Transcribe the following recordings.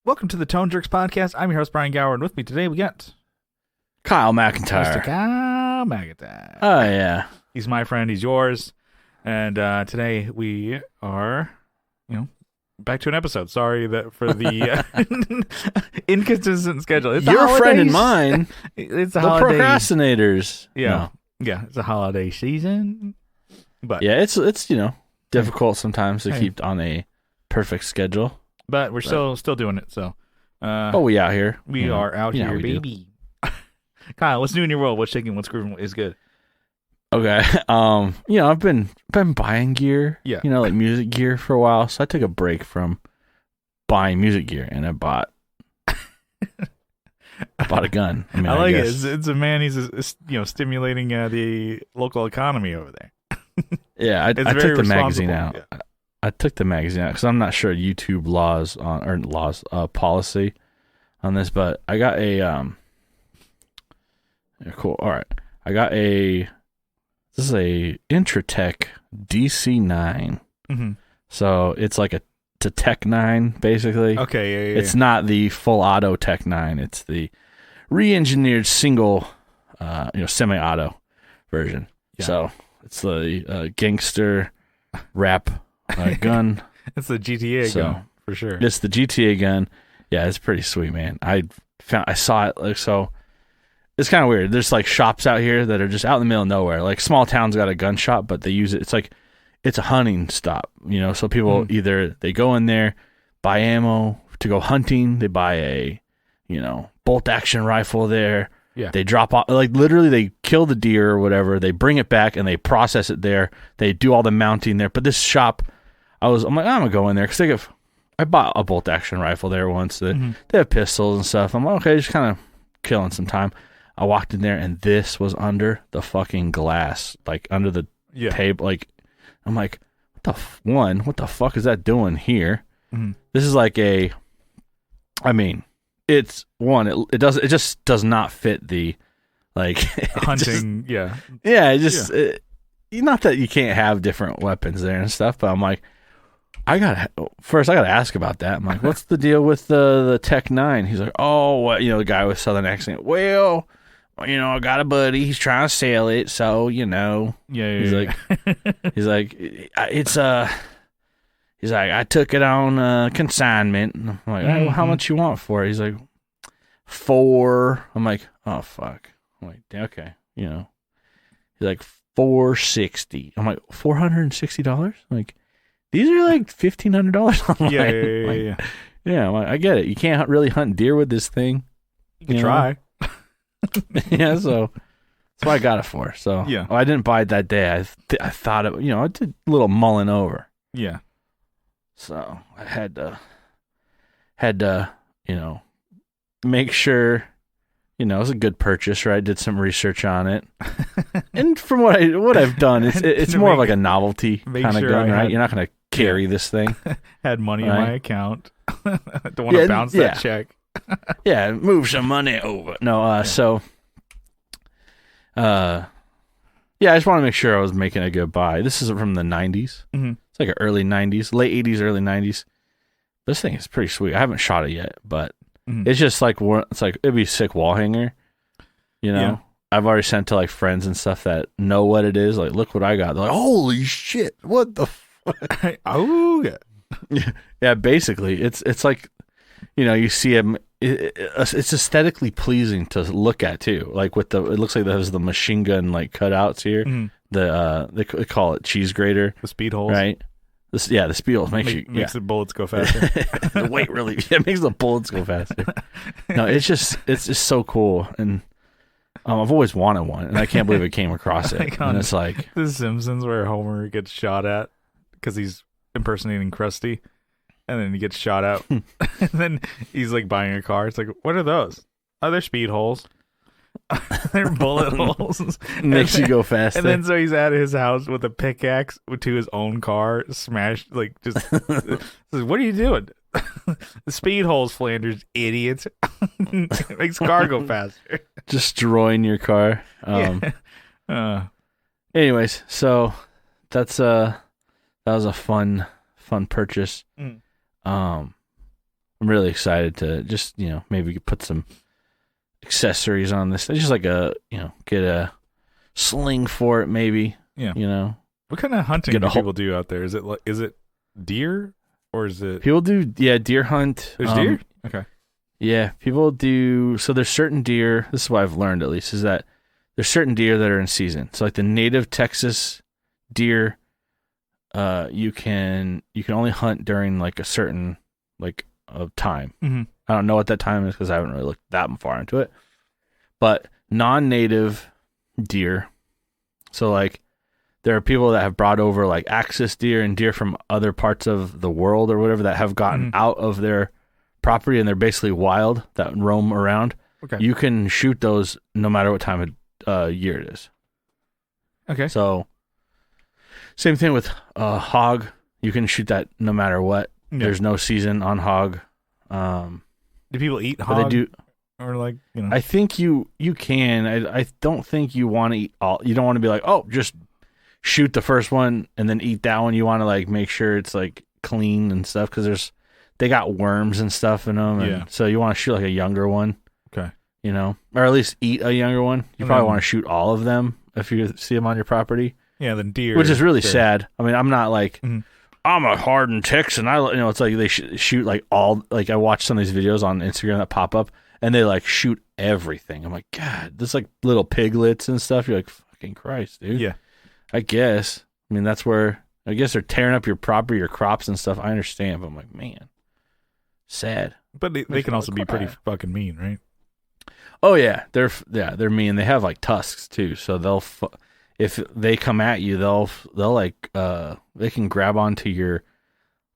Welcome to the Tone Jerks podcast. I'm your host, Brian Gower, and with me today we got Kyle McIntyre. Mr. Kyle McIntyre. Oh, yeah. He's my friend. He's yours. And today we are, back to an episode. Sorry for the inconsistent schedule. It's your friend and mine. It's the holiday. Procrastinators. Yeah. Yeah, it's a holiday season. But yeah, it's difficult sometimes to keep on a perfect schedule. But we're still doing it. So, we out here. We are out here, baby. Kyle, what's new in your world? What's shaking? What's grooving? Is good. Okay. I've been buying gear. Yeah. Like music gear for a while. So I took a break from buying music gear, and I bought a gun. I like it. It's a man. He's stimulating the local economy over there. Yeah, I took the magazine out. Yeah. I took the magazine out because I'm not sure YouTube policy on this, but I got a cool. All right, I got this is a Intratec DC9. Mm-hmm. So it's like a Tech 9 basically. Okay, yeah. It's not the full auto Tech 9. It's the re-engineered single, semi-auto version. Yeah. So it's the gangster rap gun. It's the GTA gun for sure. It's the GTA gun. Yeah, it's pretty sweet, man. I saw it so. It's kind of weird. There's like shops out here that are just out in the middle of nowhere. Like small towns got a gun shop, but they use it. It's like it's a hunting stop, So people either they go in there, buy ammo to go hunting. They buy a bolt action rifle there. Yeah. They drop off, like literally they kill the deer or whatever. They bring it back and they process it there. They do all the mounting there. But this shop, I'm like, I'm gonna go in there because I bought a bolt action rifle there once. They have pistols and stuff. I'm like, okay, just kind of killing some time. I walked in there and this was under the fucking glass, like under the table. Like, I'm like, what the fuck is that doing here? Mm-hmm. This is like it's it just does not fit the like hunting. Not that you can't have different weapons there and stuff, but I'm like, I gotta ask about that. I'm like, what's the deal with the Tech 9? He's like, the guy with southern accent. Well, I got a buddy. He's trying to sell it, so Yeah. He's like, he's like, I took it on consignment. And I'm like, well, how much you want for it? He's like, $4. I'm like, oh fuck. I'm like, okay, He's like $460. I'm like, $460? I'm like, these are like $1,500. Yeah. Yeah, I'm like, I get it. You can't really hunt deer with this thing. You can try. Yeah, so that's what I got it for. So I didn't buy it that day. I thought it. I did a little mulling over. Yeah. So I had to make sure it was a good purchase. Right, did some research on it, and from what I've done, it's more of like a novelty kind of gun. Right, you're not going to carry this thing. Had money in my account. Don't want to bounce that check. Yeah, move some money over. No, I just want to make sure I was making a good buy. This is from the 90s. Mm-hmm. It's like an early 90s, late 80s, early 90s. This thing is pretty sweet. I haven't shot it yet, but it's just like, it'd be a sick wall hanger. Yeah. I've already sent to like friends and stuff that know what it is. Like, look what I got. They're like, holy shit, what the fuck? Oh, yeah. Yeah, basically, it's like, you see them. It's aesthetically pleasing to look at too. Like it looks like there's the machine gun like cutouts here. Mm-hmm. They call it cheese grater. The speed holes, right? The speed holes makes the bullets go faster. The weight really makes the bullets go faster. No, it's just so cool, and I've always wanted one, and I can't believe I came across it. Like and it's like The Simpsons, where Homer gets shot at because he's impersonating Krusty. And then he gets shot out. And then he's like buying a car. It's like, what are those? Oh, they're speed holes. They're bullet holes. Makes you go faster. And then so he's at his house with a pickaxe to his own car, smashed, like just, what are you doing? The speed holes, Flanders, idiot. Makes car go faster. Destroying your car. Anyways, so that was a fun purchase. I'm really excited to just, maybe put some accessories on this. Just like get a sling for it maybe. Yeah. What kind of hunting do people do out there? Is it deer or is it people do deer hunt? There's deer? Okay. Yeah, people do. So there's certain deer. This is what I've learned at least is that there's certain deer that are in season. So like the native Texas deer, you can only hunt during like a certain of time. Mm-hmm. I don't know what that time is because I haven't really looked that far into it. But non-native deer, so like there are people that have brought over like axis deer and deer from other parts of the world or whatever that have gotten out of their property and they're basically wild that roam around. Okay. You can shoot those no matter what time of year it is. Okay. So same thing with hog. You can shoot that no matter what. Yeah. There's no season on hog. Do people eat hog? They do. Or I think you can. I don't think you want to eat all. You don't want to be like, oh, just shoot the first one and then eat that one. You want to like make sure it's like clean and stuff because they got worms and stuff in them. And so you want to shoot like a younger one. Okay. Or at least eat a younger one. You probably want to shoot all of them if you see them on your property. Yeah, then deer. Which is really sad. I mean, I'm not like, I'm a hardened Texan. It's like they shoot like all, like I watch some of these videos on Instagram that pop up and they like shoot everything. I'm like, God, there's like little piglets and stuff. You're like, fucking Christ, dude. Yeah. I guess. I mean, that's where, I guess they're tearing up your property, your crops and stuff. I understand, but I'm like, man, sad. But they can also be pretty fucking mean, right? Oh yeah, they're mean. They have like tusks too, so if they come at you, they'll like they can grab onto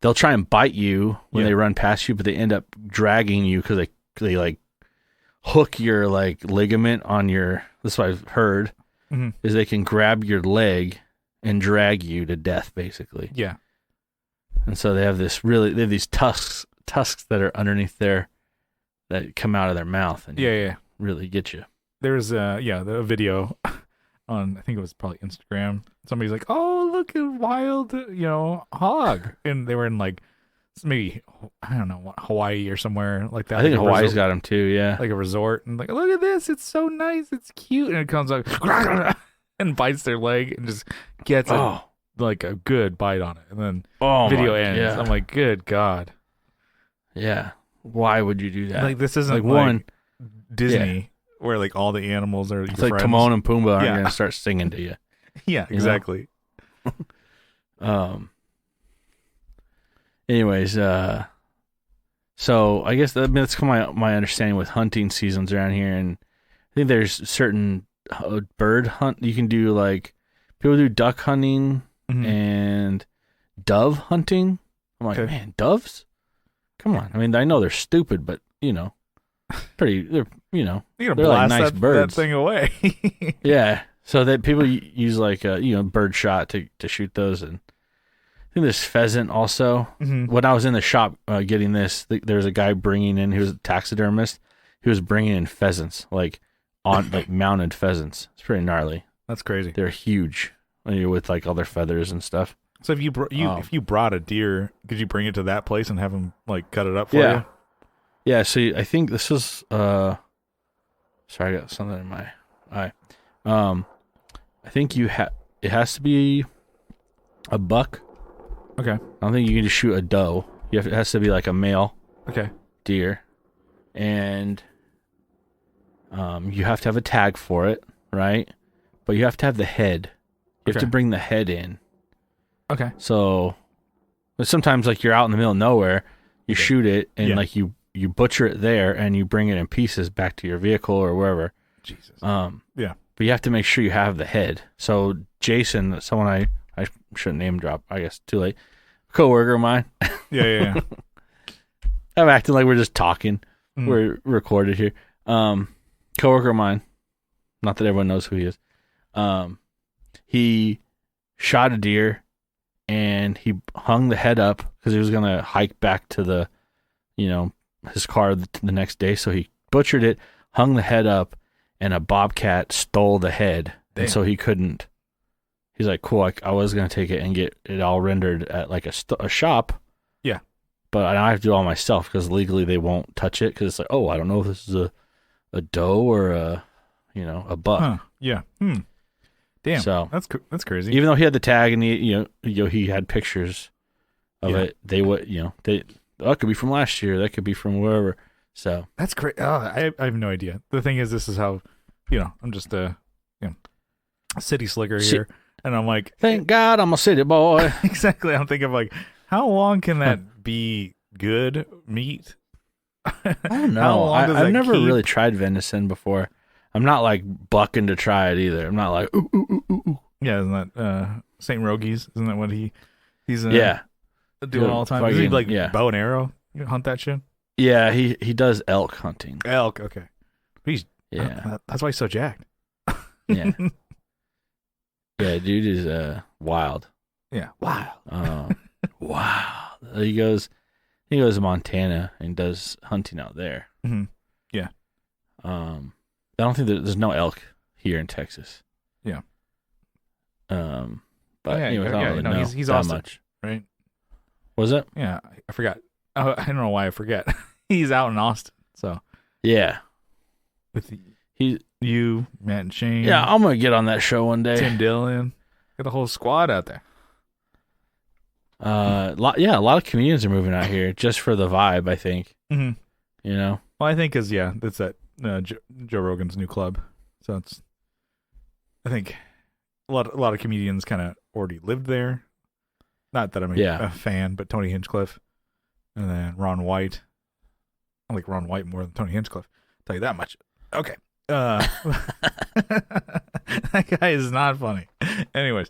they'll try and bite you when they run past you, but they end up dragging you because they like hook your like ligament on your. This is what I've heard is they can grab your leg and drag you to death basically. Yeah, and so they have these tusks that are underneath there that come out of their mouth and really get you. There's a video on, I think it was probably Instagram. Somebody's like, oh, look at wild, hog. And they were in like, maybe, I don't know, Hawaii or somewhere like that. I think Hawaii's got them too, yeah. Like a resort. And like, look at this. It's so nice. It's cute. And it comes like, and bites their leg and just gets like a good bite on it. And then video ends. Yeah. I'm like, good God. Yeah. Why would you do that? Like, this isn't like Disney where like all the animals are. It's like friends. Timon and Pumbaa aren't going to start singing to you. Yeah, exactly. Anyways, so I guess that's my understanding with hunting seasons around here, and I think there's certain bird hunt you can do. Like people do duck hunting and dove hunting. I'm like, man, doves? Come on. I mean, I know they're stupid, but they're they're like nice birds. That thing away. Yeah. So that people use like bird shot to shoot those, and I think there's pheasant also. When I was in the shop getting this, there was a guy bringing in. He was a taxidermist. He was bringing in pheasants, like mounted pheasants. It's pretty gnarly. That's crazy. They're huge with like all their feathers and stuff. So if you brought a deer, could you bring it to that place and have them like cut it up for you? Yeah. So I think this is. Sorry, I got something in my eye. I think it has to be a buck. Okay. I don't think you can just shoot a doe. It has to be like a male. Okay. Deer, and you have to have a tag for it, right? But you have to have the head. You have to bring the head in. Okay. So, but sometimes like you're out in the middle of nowhere, you shoot it, and like you butcher it there, and you bring it in pieces back to your vehicle or wherever. Jesus. Yeah. But you have to make sure you have the head. So Jason, someone I shouldn't name drop, I guess too late. Coworker of mine. Yeah. I'm acting like we're just talking. We're recorded here. Coworker of mine. Not that everyone knows who he is. He shot a deer and he hung the head up because he was gonna hike back to the, his car the next day. So he butchered it, hung the head up, and a bobcat stole the head. Damn. And so he couldn't. He's like, cool, I was going to take it and get it all rendered at like a shop. Yeah. but I have to do it all myself because legally they won't touch it because it's like, oh, I don't know if this is a doe or a buck. Huh. Yeah. Damn. So that's crazy. Even though he had the tag and he had pictures of it, they would that could be from last year, that could be from wherever. So that's great. Oh, I have no idea. The thing is, this is how I'm just a city slicker here, and I'm like, thank God I'm a city boy. Exactly. I'm thinking like, how long can that be good meat? I don't know. I've never really tried venison before. I'm not like bucking to try it either. I'm not like ooh ooh ooh ooh. Yeah, isn't that St. Rogies? Isn't that what he's doing all the time? Does he like bow and arrow? You hunt that shit? Yeah, he does elk hunting. Elk, okay. He's that's why he's so jacked. Yeah. Yeah, dude is wild. Yeah, wild. Wow. He goes to Montana and does hunting out there. Mm-hmm. Yeah. I don't think there's no elk here in Texas. Yeah. But anyway, he's that Austin, much, right? Was it? Yeah, I forgot. Oh, I don't know why I forget. He's out in Austin, so yeah. With you, Matt and Shane. Yeah, I'm gonna get on that show one day. Tim Dillon, got the whole squad out there. A lot of comedians are moving out here just for the vibe. I think. Mm-hmm. You know. Well, I think that's that Joe Rogan's new club. So I think a lot of comedians kind of already lived there. Not that I'm a fan, but Tony Hinchcliffe and then Ron White. I like Ron White more than Tony Hinchcliffe. I'll tell you that much. Okay. That guy is not funny. Anyways,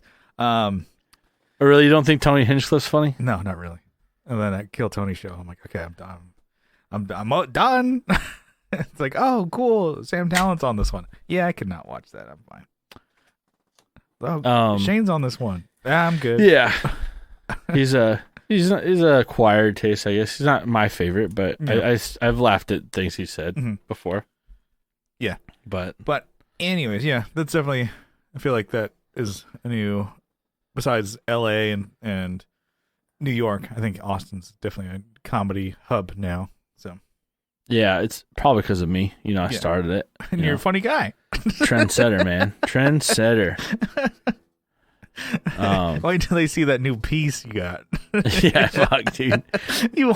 really, you don't think Tony Hinchcliffe's funny? No, not really. And then that Kill Tony show, I'm like, okay, I'm done. I'm done. It's like, oh, cool. Sam Tallent's on this one. Yeah, I could not watch that. I'm fine. Oh, Shane's on this one. I'm good. Yeah, he's a acquired taste, I guess. He's not my favorite, but I've laughed at things he said before. Yeah, but anyways, yeah, that's definitely. I feel like that is a new. Besides L.A. and New York, I think Austin's definitely a comedy hub now. So. Yeah, it's probably because of me. I started it. And you're a funny guy. Trendsetter, man. Trendsetter. Wait till they see that new piece you got. Yeah, fuck, dude. You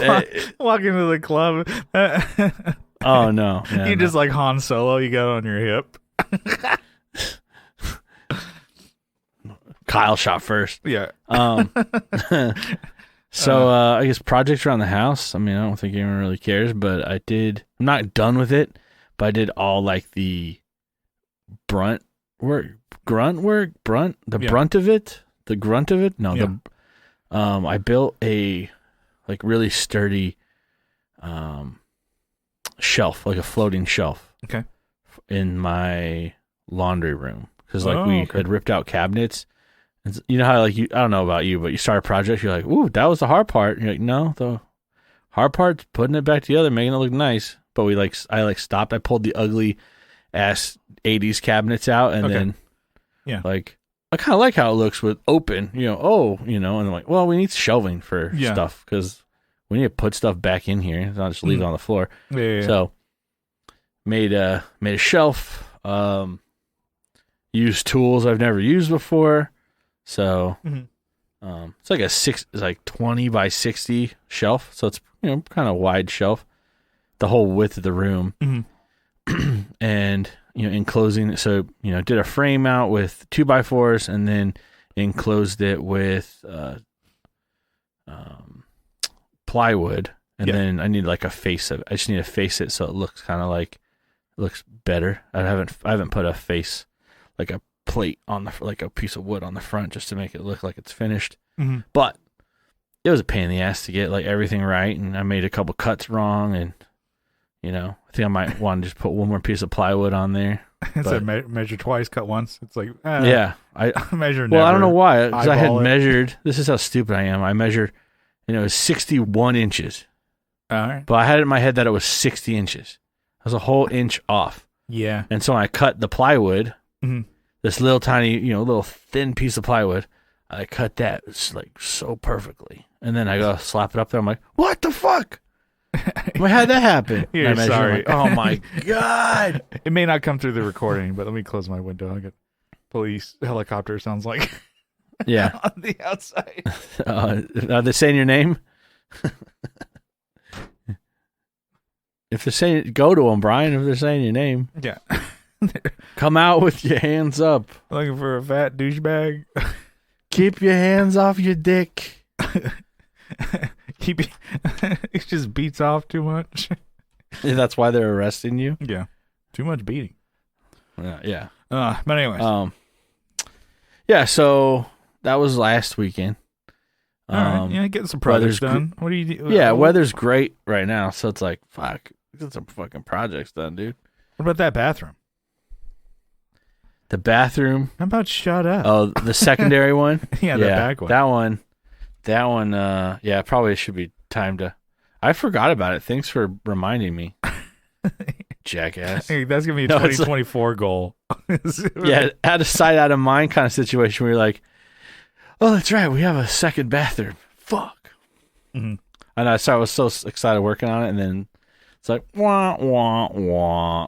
walk into the club. Oh, no. You just like Han Solo, you got on your hip. Kyle shot first. Yeah. So I guess projects around the house. I mean, I don't think anyone really cares, but I did. I'm not done with it, but I did all like the grunt of it. No, yeah. I built a like really sturdy shelf, like a floating shelf. Okay. In my laundry room because we had ripped out cabinets. You know how I don't know about you, but you start a project, you're like, ooh, that was the hard part. You're like, no, the hard part's putting it back together, making it look nice. But I stopped. I pulled the ugly ass 80s cabinets out, and then I kind of like how it looks with open. And I'm like, well, we need shelving for stuff because we need to put stuff back in here, not just leave it on the floor. Yeah. So made a shelf. Used tools I've never used before. So, it's like 20 by 60 shelf. So it's, kind of wide shelf, the whole width of the room. Mm-hmm. And, enclosing it. So, did a frame out with 2x4s and then enclosed it with, plywood. And then I need like a face of it. I just need to face it. So it looks kind of like, looks better. I haven't put a face, like a plate on like a piece of wood on the front just to make it look like it's finished. Mm-hmm. But it was a pain in the ass to get like everything right, and I made a couple cuts wrong, and I think I might want to just put one more piece of plywood on there. It's a measure twice, cut once. It's like I measure. Well, I don't know why, because I had measured. It. This is how stupid I am. I measured, it was 61 inches. All right. But I had it in my head that it was 60 inches. I was a whole inch off. Yeah. And so when I cut the plywood. Mm-hmm. This little tiny, little thin piece of plywood, I cut that like so perfectly. And then I go slap it up there. I'm like, what the fuck? How'd that happen? You're sorry. Like, oh my God. It may not come through the recording, but let me close my window. I got police helicopter sounds like Yeah. on the outside. Are they saying your name? If they're saying, go to them, Brian. If they're saying your name, Yeah. come out with your hands up. Looking for a fat douchebag. Keep your hands off your dick. It just beats off too much. That's why they're arresting you. Yeah. Too much beating. Yeah. But anyways. Yeah. So that was last weekend. All right. Yeah, getting some projects done. What do you do? Yeah, weather's great right now, so it's like, fuck, get some fucking projects done, dude. What about that bathroom? The bathroom. How about shut up? Oh, the secondary one? Yeah, the back one. That one, yeah, probably should be time to. I forgot about it. Thanks for reminding me. Jackass. Hey, that's going to be a 2024 goal. Yeah, out of sight, out of mind kind of situation where you're like, oh, that's right. We have a second bathroom. Fuck. Mm-hmm. And I was so excited working on it, and then it's like, wah, wah, wah.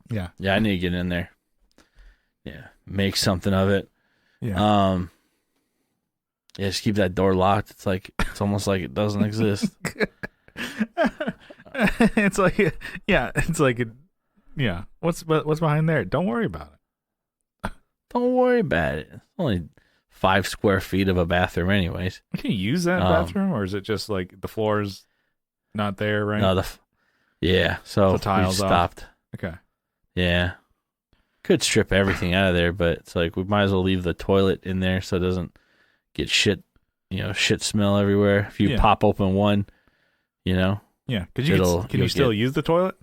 Yeah. Yeah, I need to get in there. Yeah, make something of it. Yeah. Yeah, just keep that door locked. It's almost like it doesn't exist. It's like, yeah, it's like, yeah. What's behind there? Don't worry about it. Don't worry about it. It's only 5 square feet of a bathroom, anyways. Can you use that bathroom, or is it just like the floor's not there, right? No, yeah. So the tiles we stopped. Okay. Yeah. Could strip everything out of there, but it's like we might as well leave the toilet in there so it doesn't get shit smell everywhere. If you pop open one, Yeah. Can you still use the toilet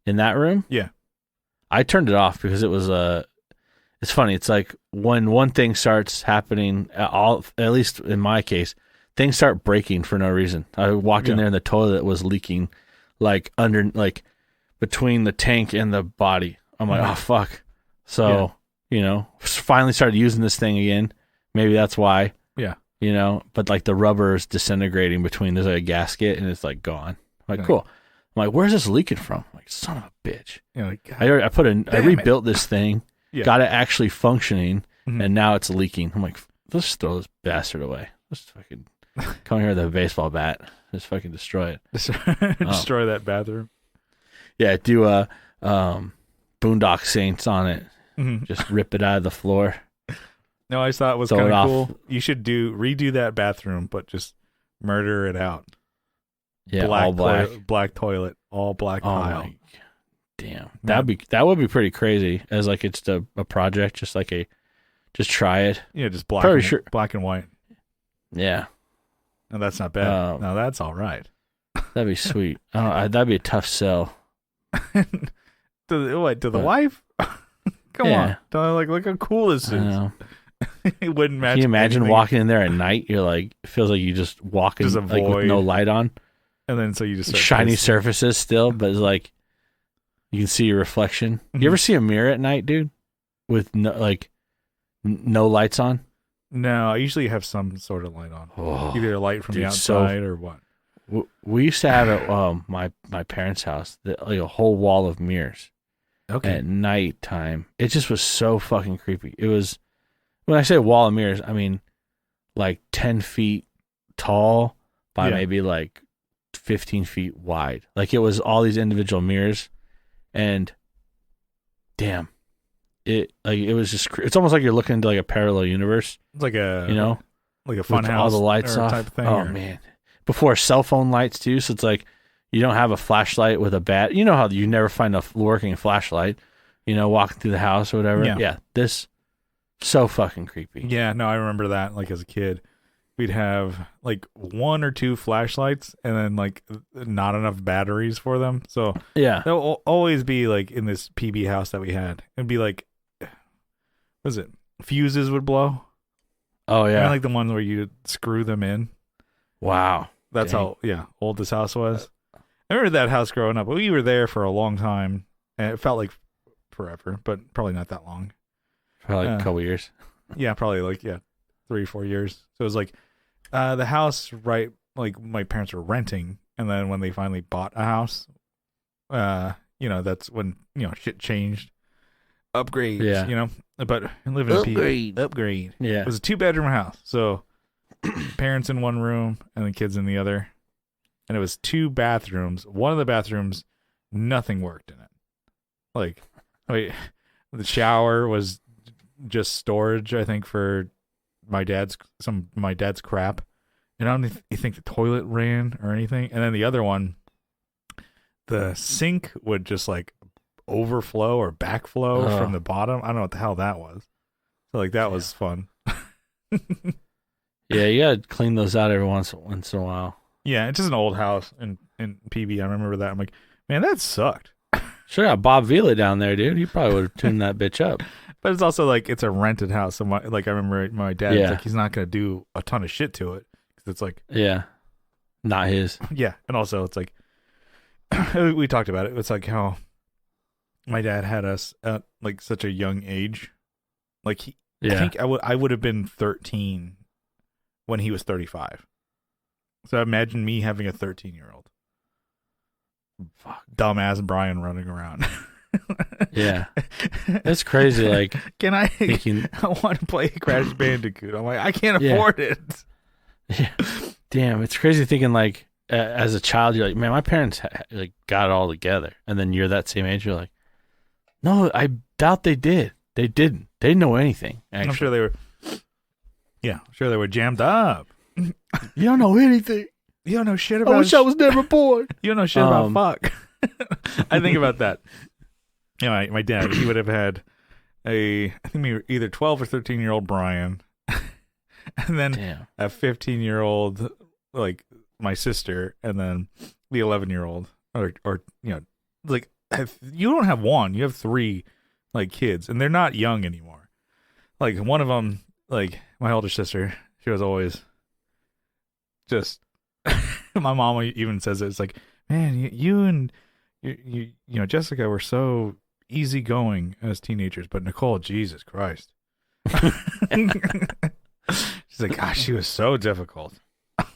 in that room? Yeah. I turned it off because it was it's funny. It's like when one thing starts happening, at least in my case, things start breaking for no reason. I walked in there and the toilet was leaking, like between the tank and the body. I'm like, oh fuck. So finally started using this thing again. Maybe that's why. Yeah. But like the rubber is disintegrating between. There's like a gasket and it's like gone. I'm like, cool. I'm like, where's this leaking from? I'm like, son of a bitch. I rebuilt this thing. Yeah. Got it actually functioning, and now it's leaking. I'm like, let's throw this bastard away. Let's fucking come here with a baseball bat. Just fucking destroy it. Destroy that bathroom. Yeah, do a Boondock Saints on it. Mm-hmm. Just rip it out of the floor. No, I just thought it was kind of cool. You should redo that bathroom, but just murder it out. Yeah, all black. Black toilet, all black tile. My, damn, that would be pretty crazy. As like it's a project, just try it. Yeah, just black and white. Yeah, no, that's not bad. No, that's all right. That'd be sweet. That'd be a tough sell. To the wife? Come on, look how cool this is. It wouldn't match. Can you imagine anything. walking in there at night? You're like, it feels like you just walk in like with no light on, and then so you just start shiny surfaces still, but it's like you can see your reflection. Mm-hmm. You ever see a mirror at night, dude, with no lights on? No, I usually have some sort of light on, either a light from the outside or what. We used to have at my parents' house like a whole wall of mirrors. Okay. At nighttime, it just was so fucking creepy. It was. When I say wall of mirrors, I mean like 10 feet tall by maybe like 15 feet wide. Like it was all these individual mirrors, and damn, it was just. It's almost like you're looking into like a parallel universe. It's like a like a fun house, all the lights off. Type of thing. Oh man, before cell phone lights too. So it's like you don't have a flashlight with a bat. You know how you never find a working flashlight. Walking through the house or whatever. Yeah, this. So fucking creepy. Yeah, no, I remember that. Like as a kid, we'd have like 1 or 2 flashlights, and then like not enough batteries for them. So yeah, they'll always be like in this PB house that we had. It'd be like, what is it? Fuses would blow. Oh yeah, like the ones where you screw them in. Wow, that's how old this house was. I remember that house growing up. We were there for a long time, and it felt like forever, but probably not that long. Probably like a couple years. Yeah, probably like 3-4 years. So it was like the house, right? Like my parents were renting, and then when they finally bought a house, that's when shit changed. Upgrades, Yeah. But living in upgrade. Yeah. It was a 2-bedroom house, so parents in one room and the kids in the other, and it was 2 bathrooms. One of the bathrooms, nothing worked in it. Like, the shower was just storage, I think, for my dad's crap. And I don't think the toilet ran or anything. And then the other one, the sink would just like overflow or backflow from the bottom. I don't know what the hell that was. So like that was fun. Yeah, you gotta clean those out every once in a while. Yeah, it's just an old house in PB. I remember that. I'm like, man, that sucked. Sure got Bob Vila down there, dude. He probably would have tuned that bitch up. But it's also like it's a rented house. So I remember my dad, like, he's not gonna do a ton of shit to it. It's like, not his. Yeah, and also it's like we talked about it. It's like how my dad had us at like such a young age. Like I think I would have been 13 when he was 35. So imagine me having a 13-year-old. Dumbass Brian running around. Yeah, it's crazy. Like, I want to play Crash Bandicoot. I'm like, I can't afford it. Yeah, damn, it's crazy thinking like as a child, you're like, man, my parents like got it all together, and then you're that same age, you're like, no, I doubt they did. They didn't. They didn't know anything. Actually. I'm sure they were. Yeah, I'm sure they were jammed up. You don't know anything. You don't know shit about. I wish I was never born. You don't know shit about fuck. I think about that. My dad, he would have had I think either 12 or 13-year-old Brian, and then a 15-year-old like my sister, and then the 11-year-old, or like you don't have one, you have 3 like kids, and they're not young anymore. Like one of them, like my older sister, she was always just. My mom even says it's like, man, you and Jessica were so easygoing as teenagers, but Nicole, Jesus Christ. She's like, gosh, she was so difficult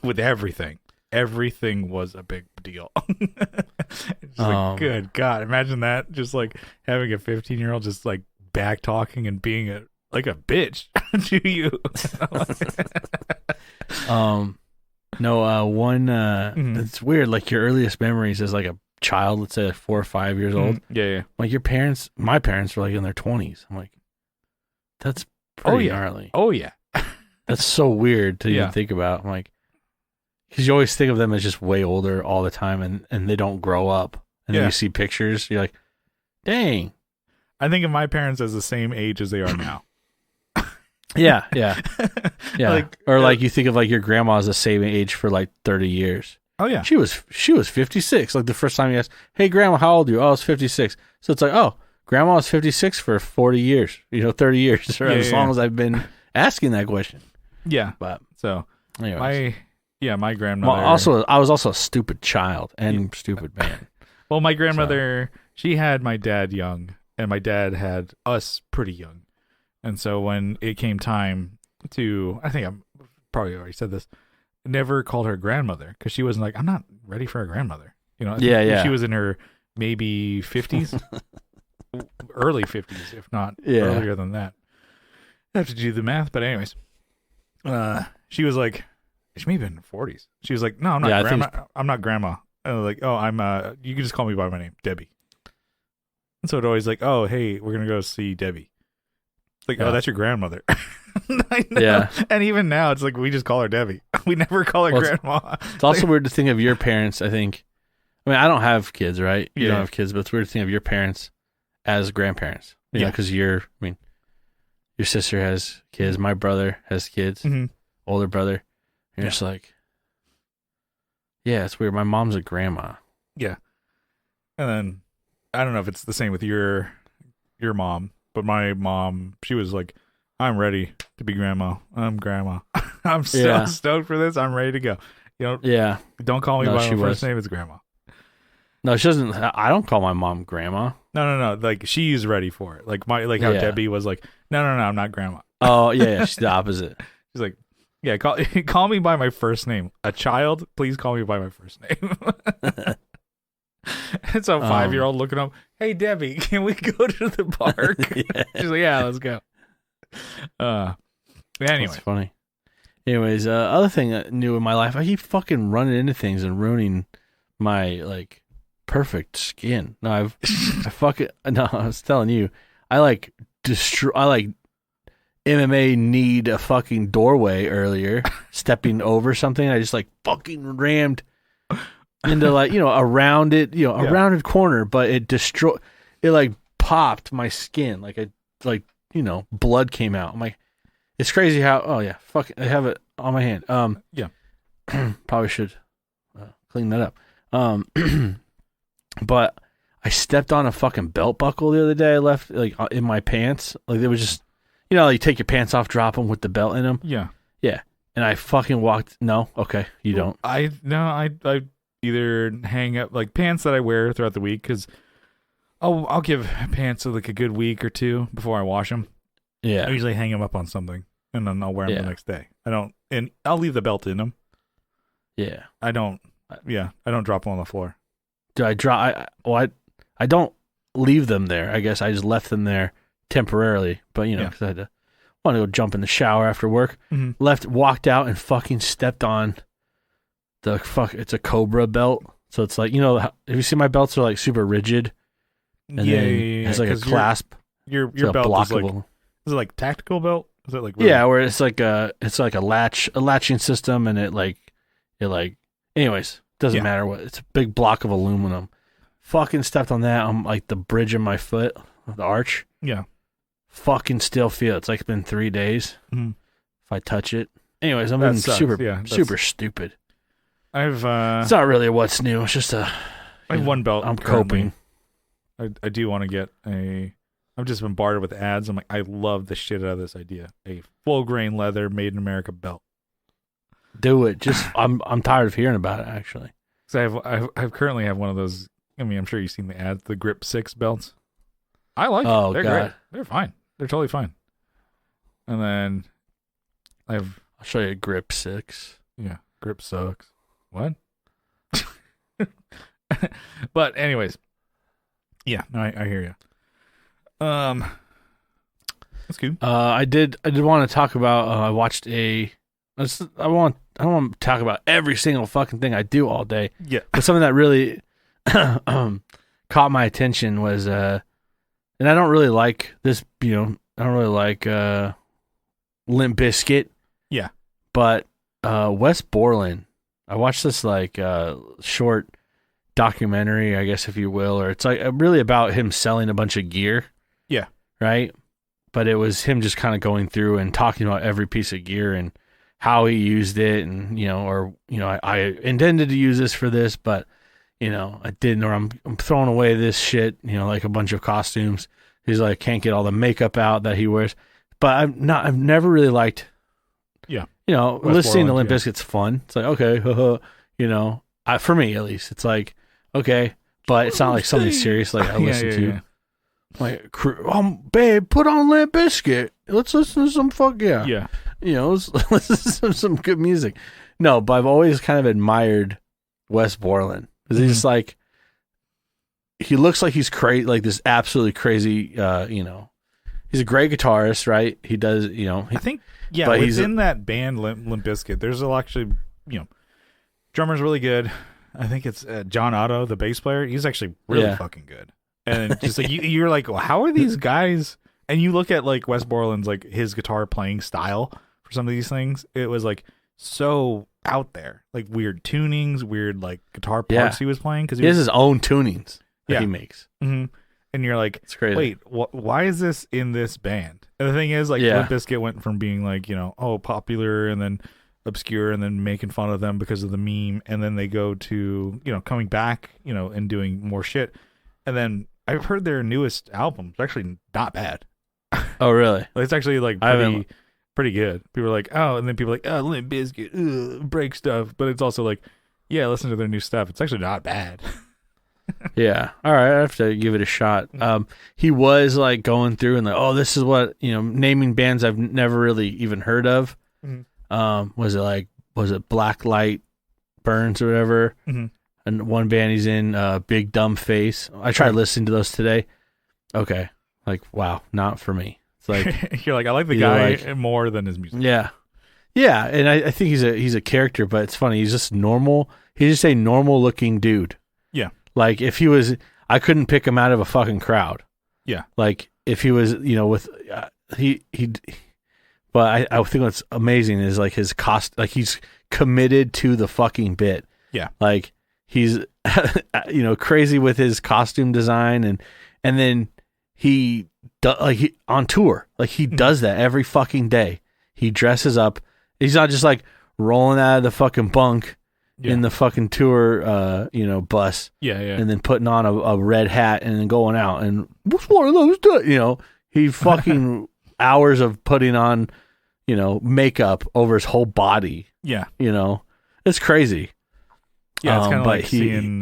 with everything. Everything was a big deal. It's like, good God, imagine that. Just like having a 15-year-old just like back talking and being like a bitch to you. It's weird. Like your earliest memories as like a child, let's say like 4 or 5 years old. Yeah. Like my parents were like in their 20s. I'm like, that's pretty gnarly. Oh yeah. That's so weird to even think about. I'm like, because you always think of them as just way older all the time, and they don't grow up. And then you see pictures, you're like, dang. I think of my parents as the same age as they are now. Yeah. Like you think of like your grandma's the same age for like 30 years. Oh yeah. She was 56. Like the first time you asked, hey grandma, how old are you? Oh, I was 56. So it's like, oh, grandma was 56 for 40 years, 30 years, or as long as I've been asking that question. Yeah. But so anyways. my grandmother. Well, I was also a stupid child and stupid man. Well, my grandmother, she had my dad young, and my dad had us pretty young. And so when it came time to, I think I'm probably already said this, never called her grandmother because she wasn't like, I'm not ready for a grandmother. She was in her maybe 50s, early 50s, if not earlier than that. I have to do the math, but anyways, she was like, she may have been in her 40s. She was like, no, I'm not grandma. I'm not grandma. And I was like, oh, I'm. You can just call me by my name, Debbie. And so it always like, oh, hey, we're gonna go see Debbie. Like, oh, that's your grandmother. I know. Yeah. And even now, it's like we just call her Debbie. We never call her grandma. It's also weird to think of your parents. I think. I mean, I don't have kids, right? You don't have kids, but it's weird to think of your parents as grandparents. Because your sister has kids. My brother has kids. Mm-hmm. Older brother. You're just like, it's weird. My mom's a grandma. Yeah. And then I don't know if it's the same with your mom, but my mom, she was like, I'm ready to be grandma. I'm grandma. I'm so stoked for this. I'm ready to go. Don't call me by my first name. It's grandma. No, she doesn't. I don't call my mom grandma. No. Like she's ready for it. Like how Debbie was like, no, I'm not grandma. Oh yeah, she's the opposite. He's like, yeah, call me by my first name. A child, please call me by my first name. It's a 5-year-old looking up. Hey, Debbie, can we go to the park? She's like, yeah, let's go. Anyway, that's funny. Anyways, other thing new in my life, I keep fucking running into things and ruining my like perfect skin. No, I was telling you, I like MMA need a fucking doorway earlier, stepping over something. I just like fucking rammed into like, a rounded, a rounded corner, but it like popped my skin. Blood came out. I'm like, it's crazy how, oh yeah, fuck it, I have it on my hand. Yeah. Probably should clean that up. But I stepped on a fucking belt buckle the other day. I left like in my pants. Like it was just, you take your pants off, drop them with the belt in them. Yeah. Yeah. And I fucking walked. No. Okay. You don't. I either hang up like pants that I wear throughout the week. Cause I'll give pants like a good week or two before I wash them. Yeah. I usually hang them up on something and then I'll wear them the next day. And I'll leave the belt in them. Yeah. I don't drop them on the floor. Do I drop? I don't leave them there. I guess I just left them there temporarily, but because I had to want to go jump in the shower after work. Mm-hmm. Walked out and fucking stepped on it's a Cobra belt. So it's like, have you seen my belts are like super rigid? And then it's like a clasp. Your belt is it like tactical belt? Is it like really? Where it's like a latching system, and anyways, doesn't matter what. It's a big block of aluminum. Fucking stepped on that on like the bridge of my foot, the arch. Yeah. Fucking still feel it. It's like been 3 days. Mm-hmm. If I touch it. Anyways, I'm being super stupid. It's not really what's new. It's just I have one belt. I'm coping. I do want to get I've just been bartered with ads. I'm like, I love the shit out of this idea. A full grain leather made in America belt. Do it. Just I'm tired of hearing about it actually. So I currently have one of those. I mean, I'm sure you've seen the ads, the Grip 6 belts. I like it. They're great. They're fine. They're totally fine. And then I'll show you a Grip 6. Yeah, Grip sucks. What? But anyways, yeah, no, I hear you. That's good. I did want to talk about. I watched I don't want to talk about every single fucking thing I do all day. Yeah, but something that really caught my attention was and I don't really like this. I don't really like Limp Bizkit. Yeah, but Wes Borland. I watched this like short documentary, I guess if you will, or it's like really about him selling a bunch of gear. Yeah. Right? But it was him just kind of going through and talking about every piece of gear and how he used it and, I intended to use this for this, but, I didn't, or I'm throwing away this shit, like a bunch of costumes. He's like, can't get all the makeup out that he wears. But I've never really liked, listening to Limp Bizkit's fun. It's like, okay, for me at least, it's like, okay, but it's not like something serious like I listen to. Yeah. Like, babe, put on Limp Bizkit. Let's listen to some Yeah. Let's listen to some good music. No, but I've always kind of admired Wes Borland because he's just like, he looks like he's crazy, like this absolutely crazy. He's a great guitarist, right? He does, I think, but within that band Limp Bizkit, there's actually, drummer's really good. I think it's John Otto, the bass player. He's actually really fucking good. And just like you're like, well, how are these guys? And you look at like Wes Borland's like his guitar playing style for some of these things. It was like so out there, like weird tunings, weird like guitar parts he was playing because he has his own tunings that he makes. Mm-hmm. And you're like, it's crazy. Wait, why is this in this band? And the thing is, like, Limp Bizkit went from being like, popular and then obscure and then making fun of them because of the meme, and then they go to coming back and doing more shit. And then I've heard their newest album is actually not bad. Oh really? It's actually like pretty good. People are like, oh, and then people are like, oh, Limp Bizkit, break stuff, but it's also like, yeah, listen to their new stuff, it's actually not bad. Yeah, all right, I have to give it a shot. He was like going through and like, oh, this is what naming bands I've never really even heard of. Was it Black Light Burns or whatever? Mm-hmm. And one band he's in, Big Dumb Face. I tried listening to those today. Okay, like wow, not for me. It's like you're like, I like the guy more than his music. Yeah, yeah, and I think he's a character, but it's funny. He's just normal. He's just a normal looking dude. Yeah, like if he was, I couldn't pick him out of a fucking crowd. Yeah, like if he was, with he. But I think what's amazing is like his like he's committed to the fucking bit. Yeah, like he's crazy with his costume design and then he on tour, like he does that every fucking day. He dresses up. He's not just like rolling out of the fucking bunk in the fucking tour bus. Yeah, yeah. And then putting on a red hat and then going out and what's one of those he fucking hours of putting on makeup over his whole body. Yeah. It's crazy. Yeah, it's kind of like seeing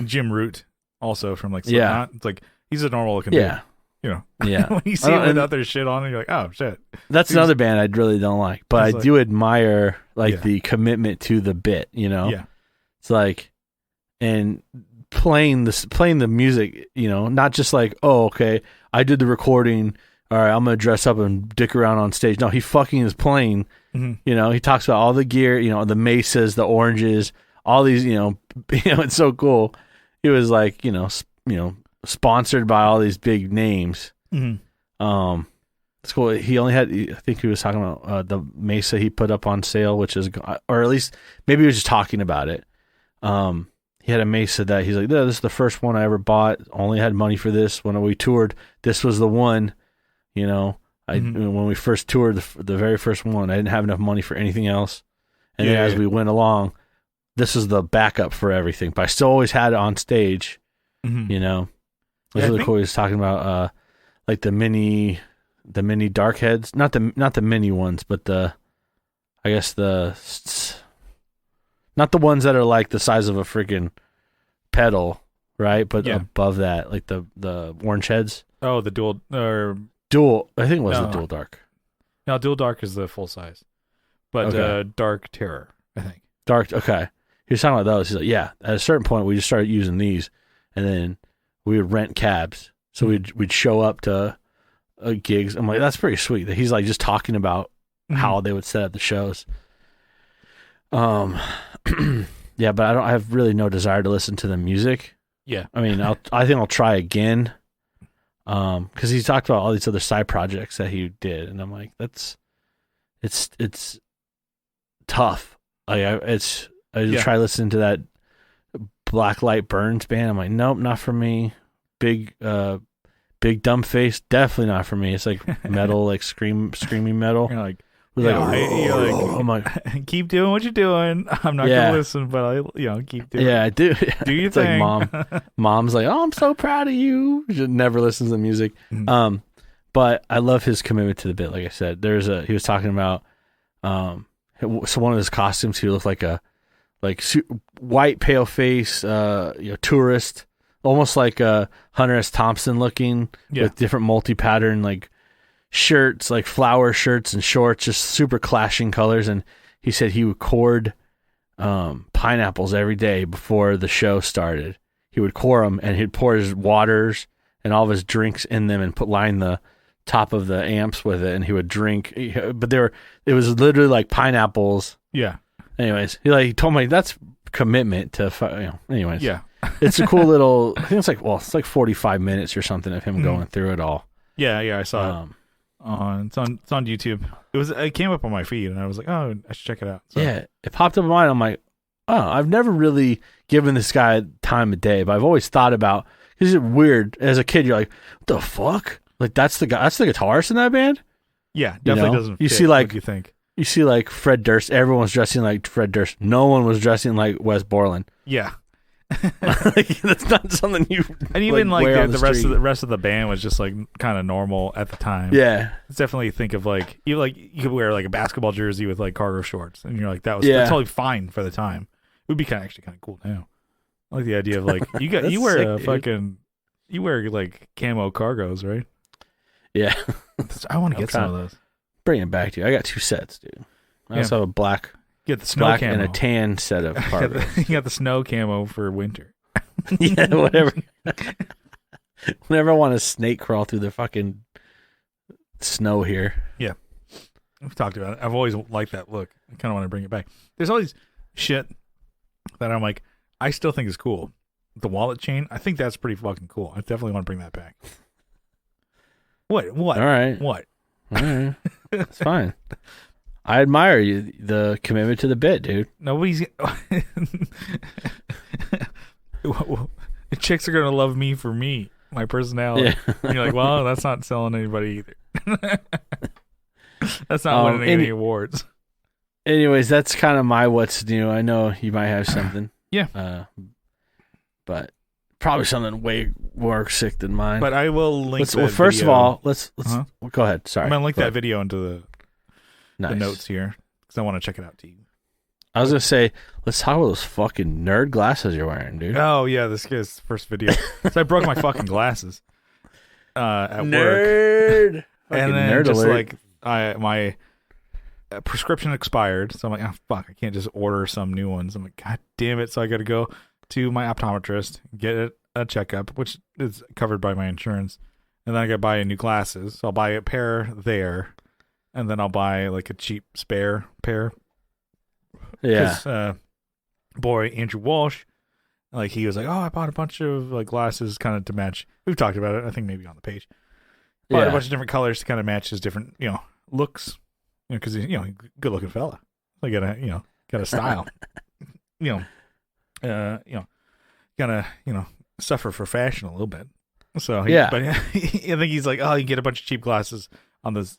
Jim Root also from like Slipknot. It's like he's a normal looking dude. Yeah. When you see him without their shit on, you're like, oh shit. That's another band I really don't like, but I do admire the commitment to the bit. Yeah. It's like, and playing the music. Not just like, oh okay, I did the recording. All right, I'm gonna dress up and dick around on stage. No, he fucking is playing. Mm-hmm. He talks about all the gear. The mesas, the oranges, all these. It's so cool. He was like, sponsored by all these big names. Mm-hmm. It's cool. He only had, I think he was talking about the mesa he put up on sale, which is, or at least maybe he was just talking about it. He had a mesa that he's like, this is the first one I ever bought. Only had money for this when we toured. This was the one. When we first toured the very first one, I didn't have enough money for anything else. And then as we went along, this is the backup for everything. But I still always had it on stage. Mm-hmm. It was really cool. He was talking about like the mini dark heads, not the mini ones, but I guess not the ones that are like the size of a freaking pedal, right? But above that, like the orange heads. Oh, the dual I think it was the dual dark. No, dual dark is the full size, but dark terror, I think. Dark, okay. He was talking about those. He's like, yeah. At a certain point, we just started using these, and then we would rent cabs. So we'd show up to gigs. I'm like, that's pretty sweet. That he's like just talking about how they would set up the shows. Yeah, but I have really no desire to listen to the music. Yeah, I mean, I think I'll try again. Because he talked about all these other side projects that he did, and I'm like, it's tough. Like I just try listening to that Black Light Burns band. I'm like, nope, not for me. Big Dumb Face, definitely not for me. It's like metal, like screaming metal. You're like, I'm like, keep doing what you're doing. I'm not gonna listen, but I, keep doing. Yeah, I do. Do you it's think? Like mom's like, oh, I'm so proud of you. She never listens to music. Mm-hmm. But I love his commitment to the bit. Like I said, he was talking about, so one of his costumes, he looked like a white pale face, tourist, almost like a Hunter S. Thompson looking with different multi-pattern like shirts, like flower shirts and shorts, just super clashing colors. And he said he would cord pineapples every day before the show started. He would core them, and he'd pour his waters and all of his drinks in them and line the top of the amps with it, and he would drink. But it was literally like pineapples. Yeah. Anyways, he told me that's commitment to. Anyways. Yeah. It's a cool little. I think it's like 45 minutes or something of him going through it all. Yeah, I saw it. It's on YouTube. It came up on my feed, and I was like, oh, I should check it out. So. Yeah, it popped up in mine. I'm like, oh, I've never really given this guy time of day, but I've always thought about, because it's weird. As a kid, you're like, what the fuck? Like, that's the guitarist in that band? Yeah, definitely doesn't you fit see like what you think. You see like Fred Durst. Everyone's dressing like Fred Durst. No one was dressing like Wes Borland. Yeah. Like, that's not something you and even like the rest of the band was just like kind of normal at the time. Yeah, it's definitely think of like you could wear like a basketball jersey with like cargo shorts, and you're like that's totally fine for the time. It would be actually kind of cool now. I like the idea of like you wear you wear like camo cargos, right? Yeah, I want to get some of those. Bring it back to you. I got 2 sets, dude. I also have a black Get the snow black camo. and a tan set of cargo. You got the snow camo for winter. Yeah, whatever. Whenever I want to snake crawl through the fucking snow here. We've talked about it. I've always liked that look. I kind of want to bring it back. There's all these shit that I'm like, I still think is cool. The wallet chain, I think that's pretty fucking cool. I definitely want to bring that back. What? All right. What? All right. It's fine. I admire you, the commitment to the bit, dude. Nobody's. Chicks are gonna love me for me, my personality. Yeah. And you're like, well, that's not selling anybody either. That's not winning any awards. Anyways, that's kind of my what's new. I know you might have something. Yeah. But probably something way more sick than mine. But I will link. Well, first of all, let's go ahead. Sorry, I'm gonna link that video into the nice. notes here because I want to check it out too. I was gonna say, let's talk about those fucking nerd glasses you're wearing, dude. Oh yeah, this guy's first video. So I broke my fucking glasses at work, Nerd. and then nerd just alert. like my prescription expired, so I'm like, oh fuck, I can't just order some new ones. I'm like, god damn it! So I got to go to my optometrist, get a checkup, which is covered by my insurance, and then I got to buy new glasses. So I'll buy a pair there, and then I'll buy like a cheap spare pair. Yeah. 'Cause, boy, Andrew Walsh, like he was like, oh, I bought a bunch of like glasses kind of to match. We've talked about it, I think maybe on the page. Bought a bunch of different colors to kind of match his different, looks. Because he's, good looking fella. So got a style. Gotta, suffer for fashion a little bit. So but I think he's like, oh, you get a bunch of cheap glasses on this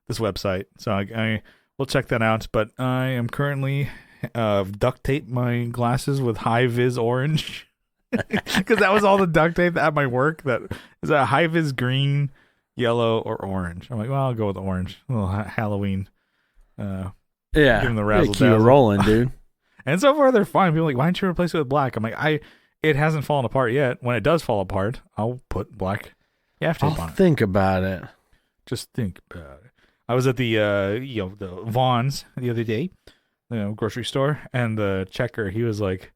website. So I will check that out. But I am currently duct tape my glasses with high vis orange because that was all the duct tape at my work. That is a high vis green, yellow, or orange. I'm like, well, I'll go with the orange. A little Halloween. Yeah. Give them the razzle Keep it rolling, dude. And so far they're fine. People are like, why don't you replace it with black? I'm like, it hasn't fallen apart yet. When it does fall apart, I'll put black gaff tape on it. Think about it. Just think about it. I was at the the Vaughn's the other day, grocery store, and the checker, he was like,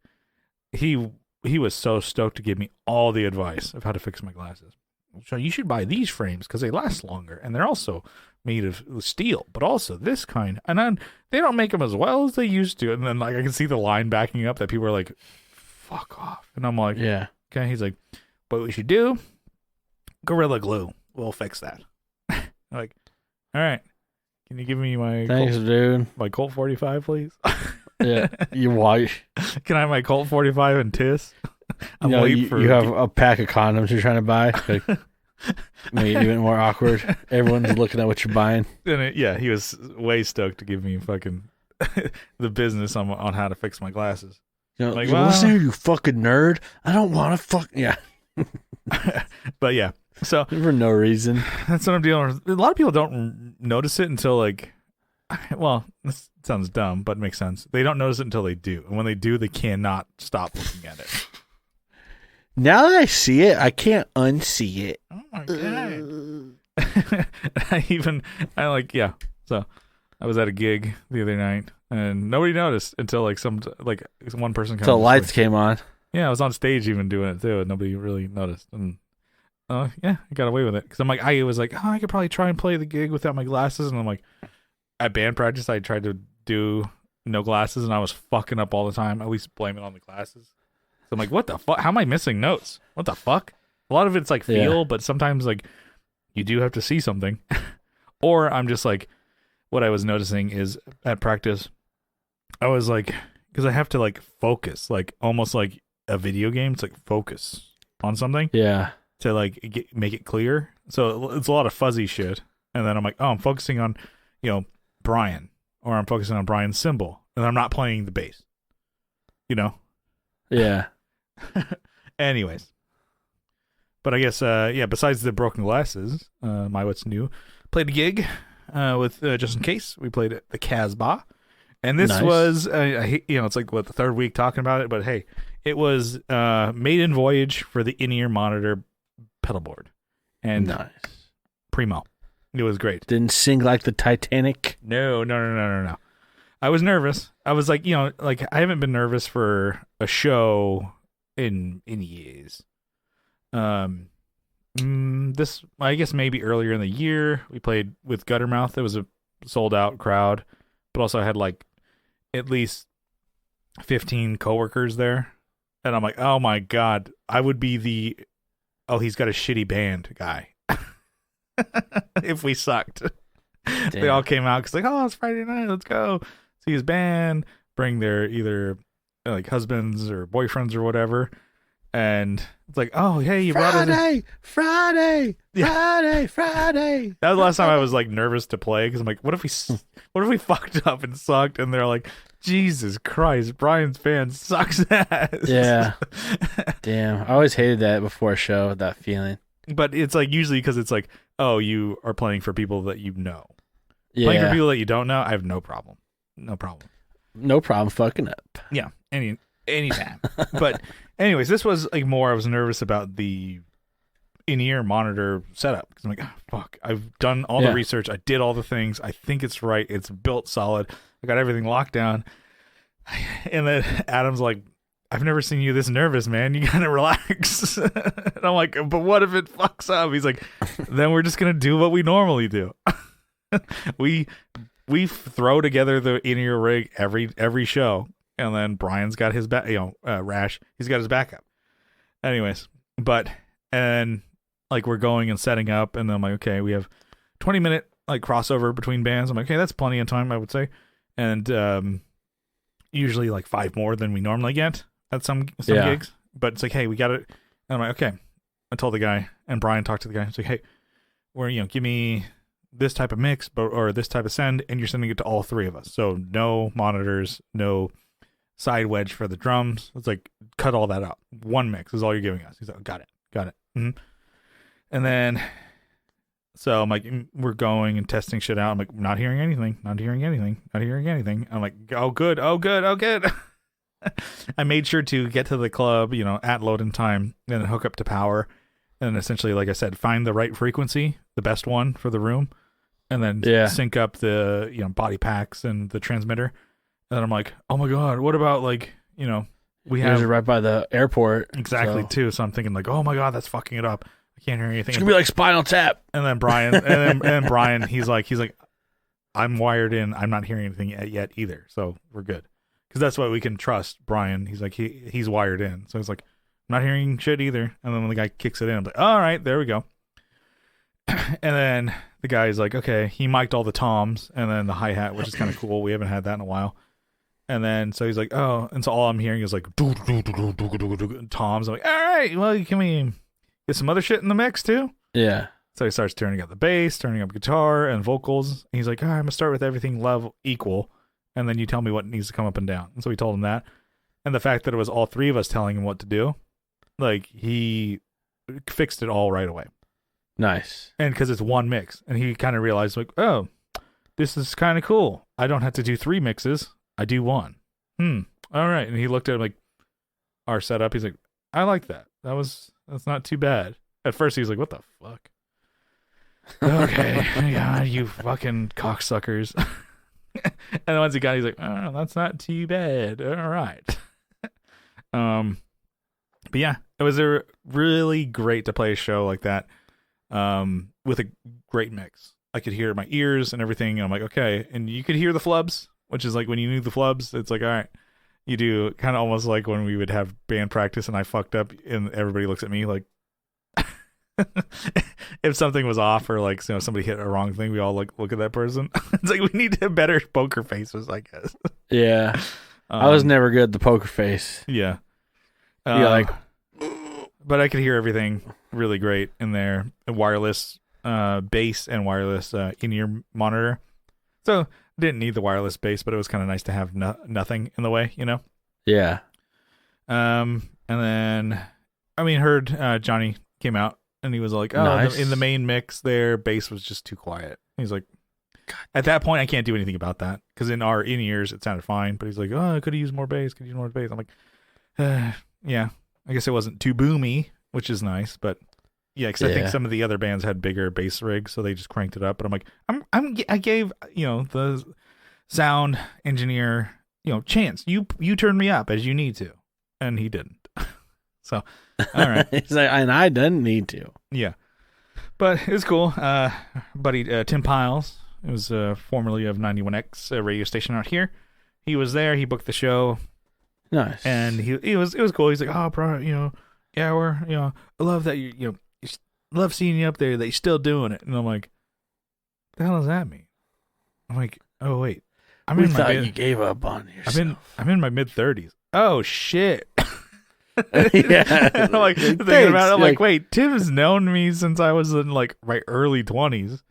he was so stoked to give me all the advice of how to fix my glasses. So you should buy these frames because they last longer, and they're also made of steel, but also this kind. And then they don't make them as well as they used to. And then like I can see the line backing up that people are like, "Fuck off!" And I'm like, "Yeah." Okay. He's like, "What we should do? Gorilla Glue. We'll fix that." I'm like, all right. Can you give me my dude? My Colt 45, please? Yeah. You white. Can I have my Colt 45 and Tiss? I'm you have a pack of condoms you're trying to buy. Like, make it even more awkward. Everyone's looking at what you're buying. And he was way stoked to give me fucking the business on how to fix my glasses. Like, listen here, you fucking nerd. I don't want to yeah. But yeah, so for no reason. That's what I'm dealing with. A lot of people don't notice it until like, well, this sounds dumb, but it makes sense. They don't notice it until they do, and when they do, they cannot stop looking at it. Now that I see it, I can't unsee it. Oh my god! So I was at a gig the other night, and nobody noticed until like one person. Until lights came on. Yeah, I was on stage even doing it too, and nobody really noticed. And I got away with it because I was like, I could probably try and play the gig without my glasses, and I'm like, at band practice, I tried to do no glasses, and I was fucking up all the time. At least blame it on the glasses. So I'm like, what the fuck? How am I missing notes? What the fuck? A lot of it's like feel, but sometimes like you do have to see something. Or I'm just like, what I was noticing is at practice, I was like, because I have to like focus, like almost like a video game. It's like focus on something. Yeah. To like make it clear. So it's a lot of fuzzy shit. And then I'm like, oh, I'm focusing on, Brian, or I'm focusing on Brian's cymbal, and I'm not playing the bass. Yeah. Anyways. But I guess, besides the broken glasses, my what's new, played a gig with just in case. We played at the Casbah. And this was, it's like, the third week talking about it, but hey, it was maiden voyage for the in-ear monitor pedalboard. And nice. Primo. It was great. Didn't sing like the Titanic. No. I was nervous. I was like, like I haven't been nervous for a show in years. This, I guess maybe earlier in the year we played with Guttermouth. It was a sold out crowd, but also I had like at least 15 coworkers there, and I'm like, oh my god, I would be the he's got a shitty band guy if we sucked. Damn. They all came out because like, oh, it's Friday night, let's go see his band, bring their either like husbands or boyfriends or whatever. And it's like, oh, hey, you brought us Friday. That was the last time I was like nervous to play because I'm like, what if we fucked up and sucked? And they're like, Jesus Christ, Brian's band sucks ass. Yeah. Damn. I always hated that before a show, that feeling. But it's like usually because it's like, oh, you are playing for people that you know. Yeah. Playing for people that you don't know, I have no problem. No problem fucking up. Yeah. Anytime. But anyways, this was like more I was nervous about the in-ear monitor setup because I'm like, oh, fuck, I've done all the research, I did all the things, I think it's right, it's built solid, I got everything locked down. And then Adam's like, I've never seen you this nervous, man, you gotta relax. And I'm like, but what if it fucks up? He's like, then we're just gonna do what we normally do. we throw together the in-ear rig every show. And then Brian's got his Rash. He's got his backup. Anyways, and like we're going and setting up, and then I'm like, okay, we have 20-minute like crossover between bands. I'm like, okay, that's plenty of time, I would say, and usually like 5 more than we normally get at some gigs. But it's like, hey, we got it. And I'm like, okay. I told the guy, and Brian talked to the guy. It's like, hey, give me this type of mix, or this type of send, and you're sending it to all 3 of us. So no monitors, no side wedge for the drums. It's like, cut all that out. 1 mix is all you're giving us. He's like, got it. Mm-hmm. And then, so I'm like, we're going and testing shit out. I'm like, not hearing anything. I'm like, oh, good. I made sure to get to the club, at load-in time, and then hook up to power. And essentially, like I said, find the right frequency, the best one for the room, and then sync up the, body packs and the transmitter. And then I'm like, oh my god, what about like, we have it right by the airport. Exactly, too. So I'm thinking like, oh my god, that's fucking it up. I can't hear anything. It's gonna be like Spinal Tap. And then Brian, and then Brian, he's like, I'm wired in. I'm not hearing anything yet either. So we're good, because that's what we can trust. Brian, he's like, he's wired in. So he's like, I'm not hearing shit either. And then when the guy kicks it in, I'm like, all right, there we go. And then the guy's like, okay, he mic'd all the toms and then the hi-hat, which is kind of cool. We haven't had that in a while. And then, so he's like, oh, and so all I'm hearing is like, toms. I'm like, all right, well, can we get some other shit in the mix too? Yeah. So he starts turning up the bass, turning up guitar and vocals. And he's like, all right, I'm going to start with everything level equal. And then you tell me what needs to come up and down. And so we told him that. And the fact that it was all 3 of us telling him what to do, like, he fixed it all right away. Nice. And because it's 1 mix. And he kind of realized, like, oh, this is kind of cool. I don't have to do 3 mixes. I do 1. All right. And he looked at like our setup. He's like, I like that. That's not too bad. At first he was like, what the fuck? Okay. God, you fucking cocksuckers. And then once he got it, he's like, oh, that's not too bad. All right. But yeah, it was really great to play a show like that, with a great mix. I could hear my ears and everything, and I'm like, okay. And you could hear the flubs, which is like when you knew the flubs, it's like, all right, you do kind of almost like when we would have band practice and I fucked up and everybody looks at me like, if something was off or like, somebody hit a wrong thing, we all like look at that person. It's like, we need to have better poker faces, I guess. Yeah. I was never good at the poker face. Yeah. Like, but I could hear everything really great in there. A wireless bass and wireless in-ear monitor. So didn't need the wireless bass, but it was kind of nice to have nothing in the way, Yeah. And then, heard Johnny came out and he was like, oh, nice. In the main mix there, bass was just too quiet. He's like, at that point, I can't do anything about that because in our in-ears, it sounded fine. But he's like, oh, I could have used more bass. I'm like, yeah, I guess it wasn't too boomy, which is nice, but Yeah, because I think some of the other bands had bigger bass rigs, so they just cranked it up. But I'm like, I gave the sound engineer chance. You turn me up as you need to, and he didn't. So, all right. He's like, and I didn't need to. Yeah, but it was cool. Buddy Tim Piles, it was formerly of 91X, a radio station out here. He was there. He booked the show. Nice. And it was cool. He's like, oh, bro, Gower, I love that you love seeing you up there. That you're still doing it. And I'm like, the hell does that mean? I'm like, oh wait, we thought you gave up on yourself. I'm in my mid-30s. Oh shit. Yeah. I'm like thinking about it. I'm like, wait, Tim's known me since I was in like my early 20s.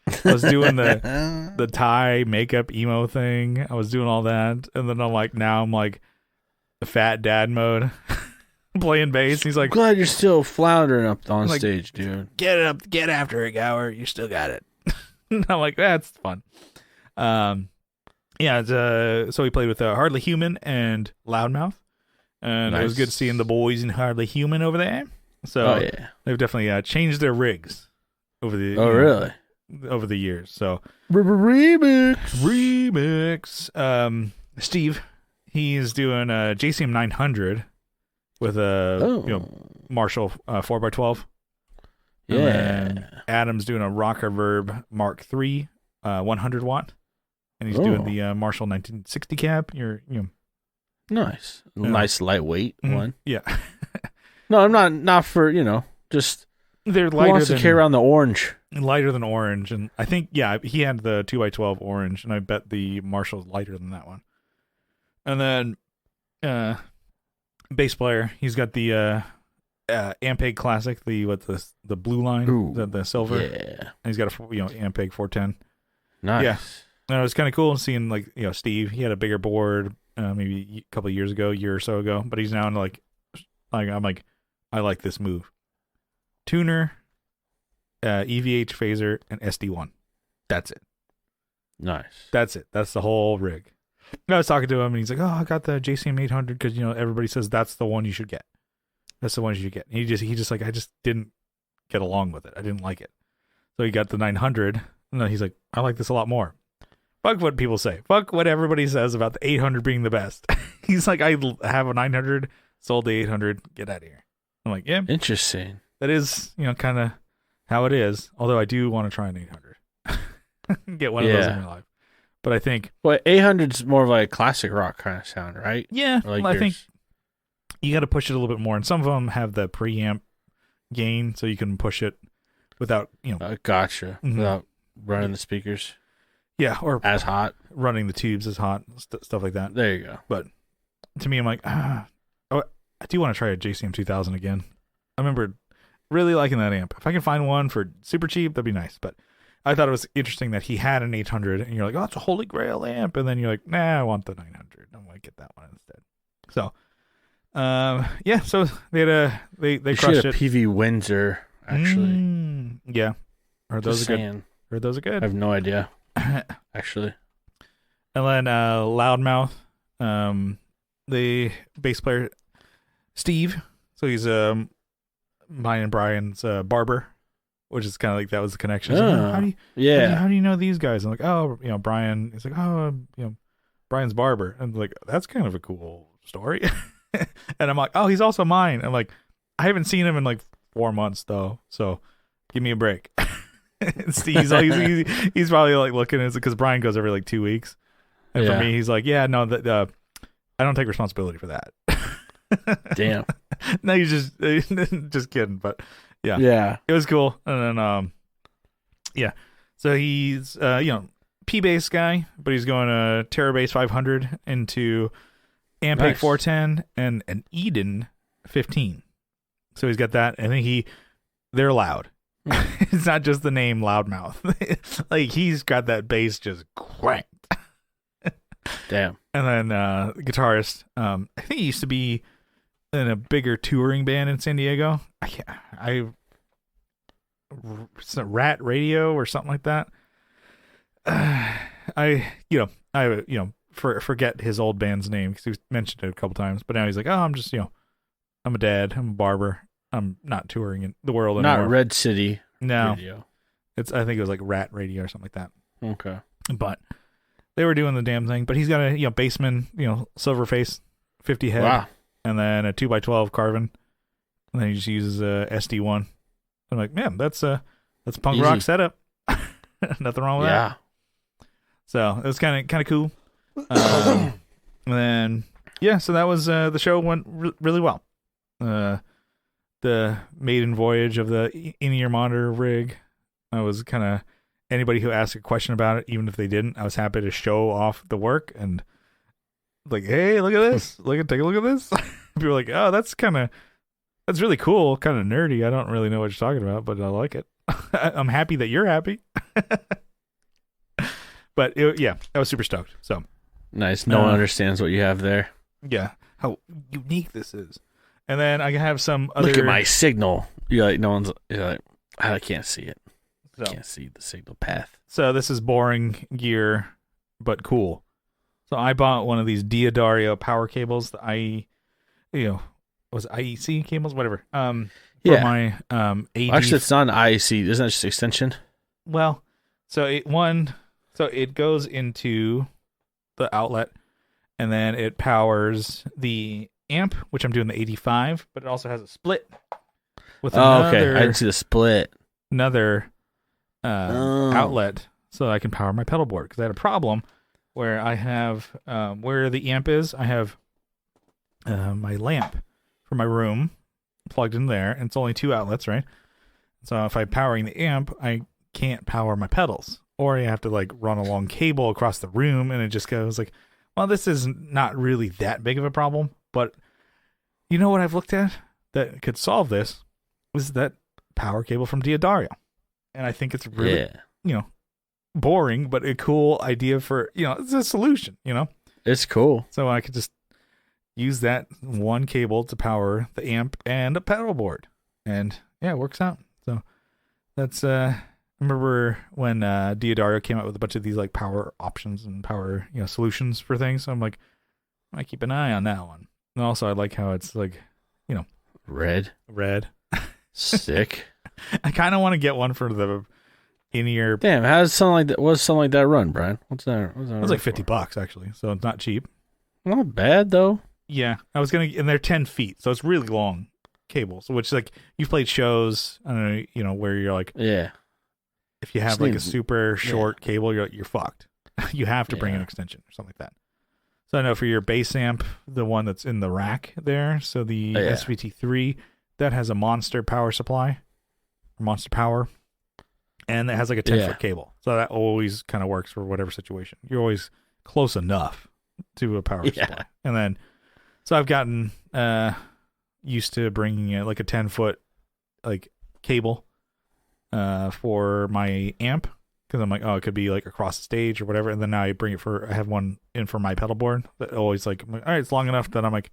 I was doing the Thai makeup emo thing. I was doing all that, and then now I'm like the fat dad mode, playing bass. He's like, I'm glad you're still floundering up on stage, dude. Get it up, get after it, Gower. You still got it. I'm like, that's fun. Yeah. So we played with Hardly Human and Loudmouth, and it was good seeing the boys in Hardly Human over there. So they've definitely changed their rigs over the. Oh, really? Over the years. So remix. Steve, he's doing a JCM 900 with a Marshall 4x12. Yeah. And Adam's doing a Rocker Verb Mark III 100 watt, and he's doing the Marshall 1960 cab. Nice, nice lightweight one. Yeah. No, I'm not for just. They're lighter. Who wants to carry around the orange? Lighter than orange, and I think he had the 2x12 orange, and I bet the Marshall's lighter than that one. And then bass player, he's got the Ampeg Classic, the blue line, the silver. Yeah, and he's got a Ampeg 410. Nice. Yeah, and it was kind of cool seeing Steve. He had a bigger board maybe a couple of years ago, year or so ago, but he's now I'm like I like this move. Tuner, EVH phaser, and SD1. That's it. Nice. That's it. That's the whole rig. I was talking to him, and he's like, "Oh, I got the JCM 800 because everybody says that's the one you should get. That's the one you should get." And he just like, I just didn't get along with it. I didn't like it. So he got the 900, and then he's like, "I like this a lot more." Fuck what people say. Fuck what everybody says about the 800 being the best. He's like, "I have a 900, sold the 800. Get out of here." I'm like, "Yeah, interesting." That is, kind of how it is. Although I do want to try an 800. Get one of those in my life. But I think... Well, 800's more of like a classic rock kind of sound, right? Yeah, I think you got to push it a little bit more. And some of them have the preamp gain, so you can push it without, gotcha. Mm-hmm. Without running the speakers. Yeah, or... as hot. Running the tubes as hot, stuff like that. There you go. But to me, I'm like, I do want to try a JCM 2000 again. I remember... really liking that amp. If I can find one for super cheap, that'd be nice. But I thought it was interesting that he had an 800, and you're like, "Oh, it's a holy grail amp," and then you're like, "Nah, I want the 900. I'm gonna get that one instead." So, yeah. So they crushed it. PV Windsor, actually. Yeah. Heard those are good. Heard those are good. I have no idea, actually. And then Loudmouth, the bass player Steve. So he's mine and Brian's barber, which is kind of like that was the connection. How do you know these guys? I'm like, oh, Brian. He's like, oh, Brian's barber. And I'm like, that's kind of a cool story. And I'm like, oh, he's also mine. I'm like, I haven't seen him in like 4 months though, so give me a break. He's probably like looking at it because Brian goes every like 2 weeks, and for me, he's like, yeah, no, I don't take responsibility for that. Damn. No, you just kidding, but yeah, it was cool. And then so he's P bass guy, but he's going a Terrabase 500 into Ampeg 410 and an Eden 15. So he's got that, and then they're loud. It's not just the name Loudmouth. Like he's got that bass just cranked. Damn. And then guitarist, I think he used to be in a bigger touring band in San Diego. Rat Radio or something like that. Forget his old band's name because he mentioned it a couple times, but now he's like, oh, I'm just, I'm a dad, I'm a barber. I'm not touring in the world Not anymore. Red City No, Radio. I think it was like Rat Radio or something like that. Okay. But they were doing the damn thing. But he's got a Baseman, silver face, 50 head, Wow. and then a 2x12 Carvin, and then he just uses a SD1. I'm like, man, that's punk rock setup. Nothing wrong with that. So it was kind of cool. And then so that was the show went really well. The maiden voyage of the in-ear monitor rig. I was kind of anybody who asked a question about it, even if they didn't, I was happy to show off the work and like, hey, look at this, take a look at this. People were like, oh, that's really cool, kind of nerdy. I don't really know what you're talking about, but I like it. I'm happy that you're happy. But I was super stoked. So nice. No one understands what you have there. Yeah, how unique this is. And then I have some other. Look at my signal. You're like, you're like, I can't see it. So, Can't see the signal path. So this is boring gear, but cool. So I bought one of these Diodario power cables. Was it IEC cables, whatever. For my AD. Actually, it's not an IEC. Isn't that just extension? Well, so it goes into the outlet, and then it powers the amp, which I'm doing the 85, but it also has a split with okay. I didn't see the split. Another outlet, so I can power my pedal board, because I had a problem where I have where the amp is. I have my lamp for my room plugged in there, and it's only 2 outlets, right? So if I'm powering the amp, I can't power my pedals, or you have to like run a long cable across the room, and it just goes like, well, this is not really that big of a problem. But you know what I've looked at that could solve this is that power cable from Diodario. And I think it's really, boring, but a cool idea for, it's a solution, It's cool. So I could just use that one cable to power the amp and a pedal board. And it works out. So that's, I remember when Diodario came out with a bunch of these like power options and power, solutions for things. So I'm like, I might keep an eye on that one. And also I like how it's like, red. Sick. I kind of want to get one for the in-ear. Damn, how does something like that? What does something like that run, Brian? What's that? It was like $50 actually, so it's not cheap. Not bad though. Yeah, and they're 10 feet, so it's really long cables. Which like you've played shows, I don't know, where you're like, if you have like a super short cable, you're fucked. You have to bring an extension or something like that. So I know for your bass amp, the one that's in the rack there, so the SVT3 that has a Monster power supply. Monster power, and it has like a 10-foot cable, so that always kind of works for whatever situation. You're always close enough to a power supply. And then so I've gotten used to bringing it like a 10-foot like cable for my amp, because I'm like, oh, it could be like across the stage or whatever. And then now I have one in for my pedal board that always like, all right, it's long enough that I'm like,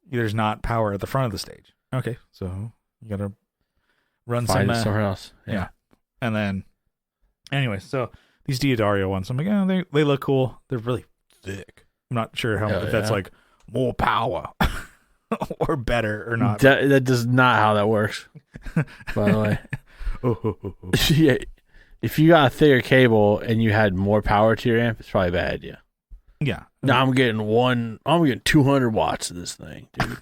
there's not power at the front of the stage. Okay, so you gotta run somewhere else. Yeah. And then anyway, so these Diodario ones, I'm like, oh, they look cool. They're really thick. I'm not sure if that's like more power or better or not. That does not how that works. By the way. Yeah. If you got a thicker cable and you had more power to your amp, it's probably a bad idea. Yeah. Now I'm getting 200 watts of this thing, dude.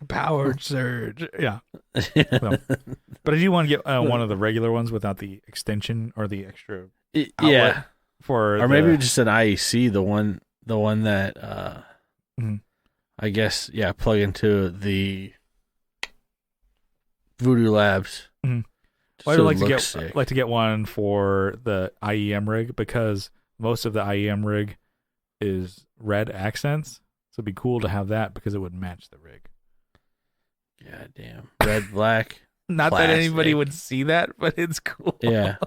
Power surge. Yeah. So, but I do want to get one of the regular ones without the extension or the extra outlet or maybe just an IEC, the one that I guess plug into the Voodoo Labs. Mm-hmm. Well, I'd like to get one for the IEM rig, because most of the IEM rig is red accents. So it'd be cool to have that, because it would match the rig. God damn. Red, black. Not plastic. that anybody would see that, but it's cool. Yeah.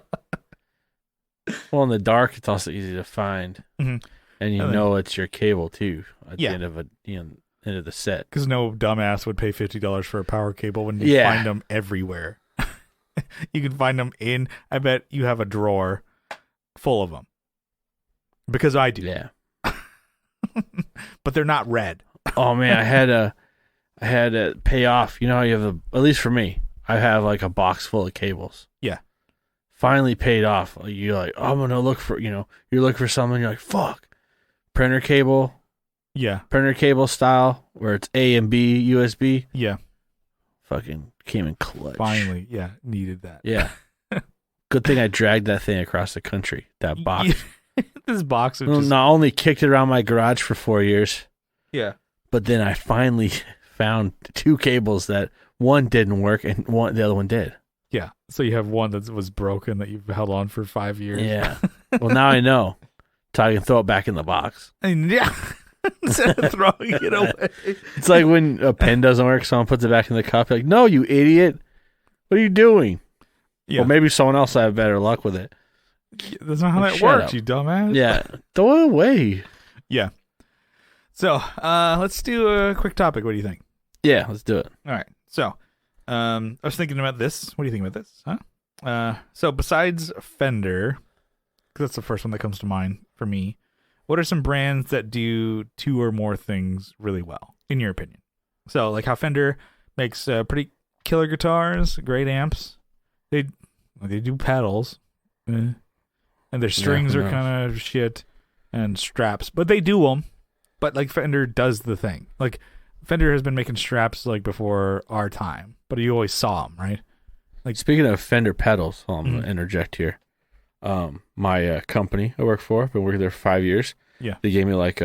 Well, in the dark, it's also easy to find. Mm-hmm. And know it's your cable, too, at the end of end of the set. Because no dumbass would pay $50 for a power cable when you find them everywhere. You can find them I bet you have a drawer full of them. Because I do. Yeah. But they're not red. Oh man, I I had to pay off. You know how you have at least for me, I have like a box full of cables. Yeah. Finally paid off. You're like, oh, I'm gonna look for, you're looking for something. You're like, fuck, printer cable. Yeah. Printer cable style where it's A and B USB. Yeah. Fucking came in clutch. Finally, yeah, needed that. Yeah. Good thing I dragged that thing across the country. That box. This box was Well, just... not only kicked it around my garage for 4 years. Yeah. But then I finally found 2 cables that one didn't work and the other one did. Yeah. So you have one that was broken that you've held on for 5 years. Yeah. Well, now I know. So I can throw it back in the box. And yeah. Instead of throwing it away. It's like when a pen doesn't work, someone puts it back in the cup. You're like, no, you idiot. What are you doing? Yeah. Well, maybe someone else will have better luck with it. That's not how that Shut works, up. you dumbass. Yeah. Throw it away. Yeah. So, let's do a quick topic. What do you think? Yeah, let's do it. All right. So, I was thinking about this. What do you think about this? Huh? So besides Fender, because that's the first one that comes to mind for me, what are some brands that do 2 or more things really well, in your opinion? So, like how Fender makes pretty killer guitars, great amps. They do pedals, and their strings are kind of shit, and straps, but they do them. But like Fender does the thing. Like Fender has been making straps like before our time, but you always saw them, right? Like speaking of Fender pedals, I'm gonna interject here. My company I work for, I've been working there for 5 years. Yeah, they gave me like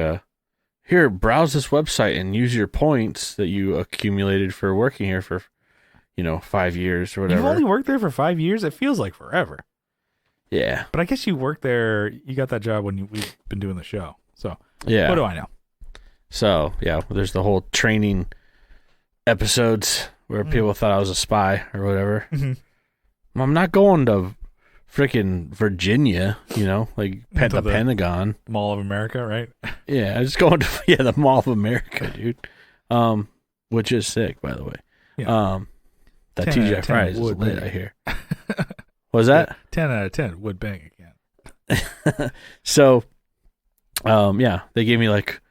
here, browse this website and use your points that you accumulated for working here for 5 years or whatever. You've only worked there for 5 years? It feels like forever. Yeah. But I guess you worked there, you got that job when we've been doing the show. So, yeah. What do I know? So, yeah, there's the whole training episodes where people thought I was a spy or whatever. Mm-hmm. I'm not going to freaking Virginia, like pet the Pentagon. Mall of America, right? Yeah, I just going to the Mall of America, dude. Which is sick, by the way. Yeah. That TGI Fridays is lit, I hear. What was that? 10 out of 10 would bang again. So, they gave me like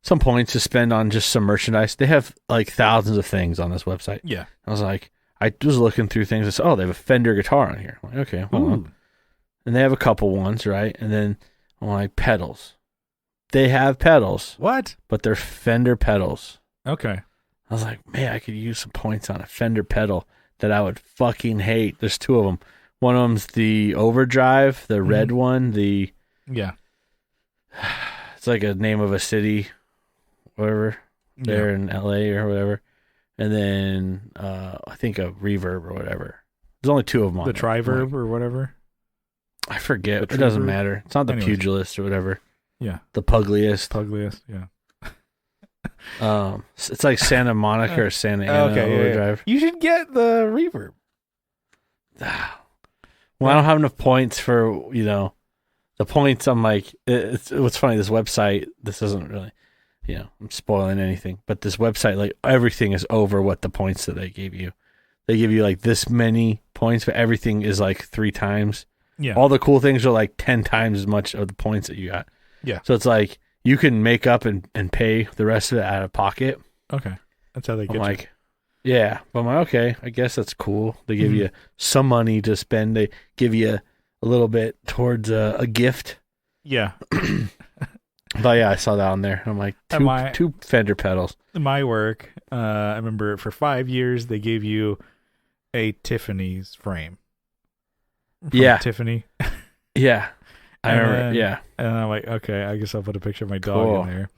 some points to spend on just some merchandise. They have like thousands of things on this website. Yeah. I was like, I was looking through things and said, oh, they have a Fender guitar on here. I'm like, okay, hold on. And they have a couple ones, right? And then I'm like, pedals. They have pedals. What? But they're Fender pedals. Okay. I was like, man, I could use some points on a Fender pedal that I would fucking hate. There's 2 of them. One of them's the Overdrive, the red one, Yeah. It's like a name of a city, whatever, there in LA or whatever. And then I think a Reverb or whatever. There's only 2 of them on the there. Triverb or whatever. I forget. It Reverb? doesn't matter. It's not the Anyways. Pugilist or whatever. Yeah. The Pugliest. Yeah. It's like Santa Monica or Santa Ana Overdrive. You should get the Reverb. Well, I don't have enough points for, the points. I'm like, what's funny, this website, this isn't really, I'm spoiling anything, but this website, like everything is over what the points that they give you. They give you like this many points, but everything is like 3 times. Yeah. All the cool things are like 10 times as much of the points that you got. Yeah. So it's like, you can make up and pay the rest of it out of pocket. Okay. That's how they get I'm you. like, yeah. But I'm like, okay, I guess that's cool. They give you some money to spend. They give you a little bit towards a gift. Yeah. But yeah, I saw that on there. I'm like, 2 Fender pedals. In my work, I remember for 5 years, they gave you a Tiffany's frame. Yeah. Tiffany. Yeah. I remember, yeah. And I'm like, okay, I guess I'll put a picture of my dog in there.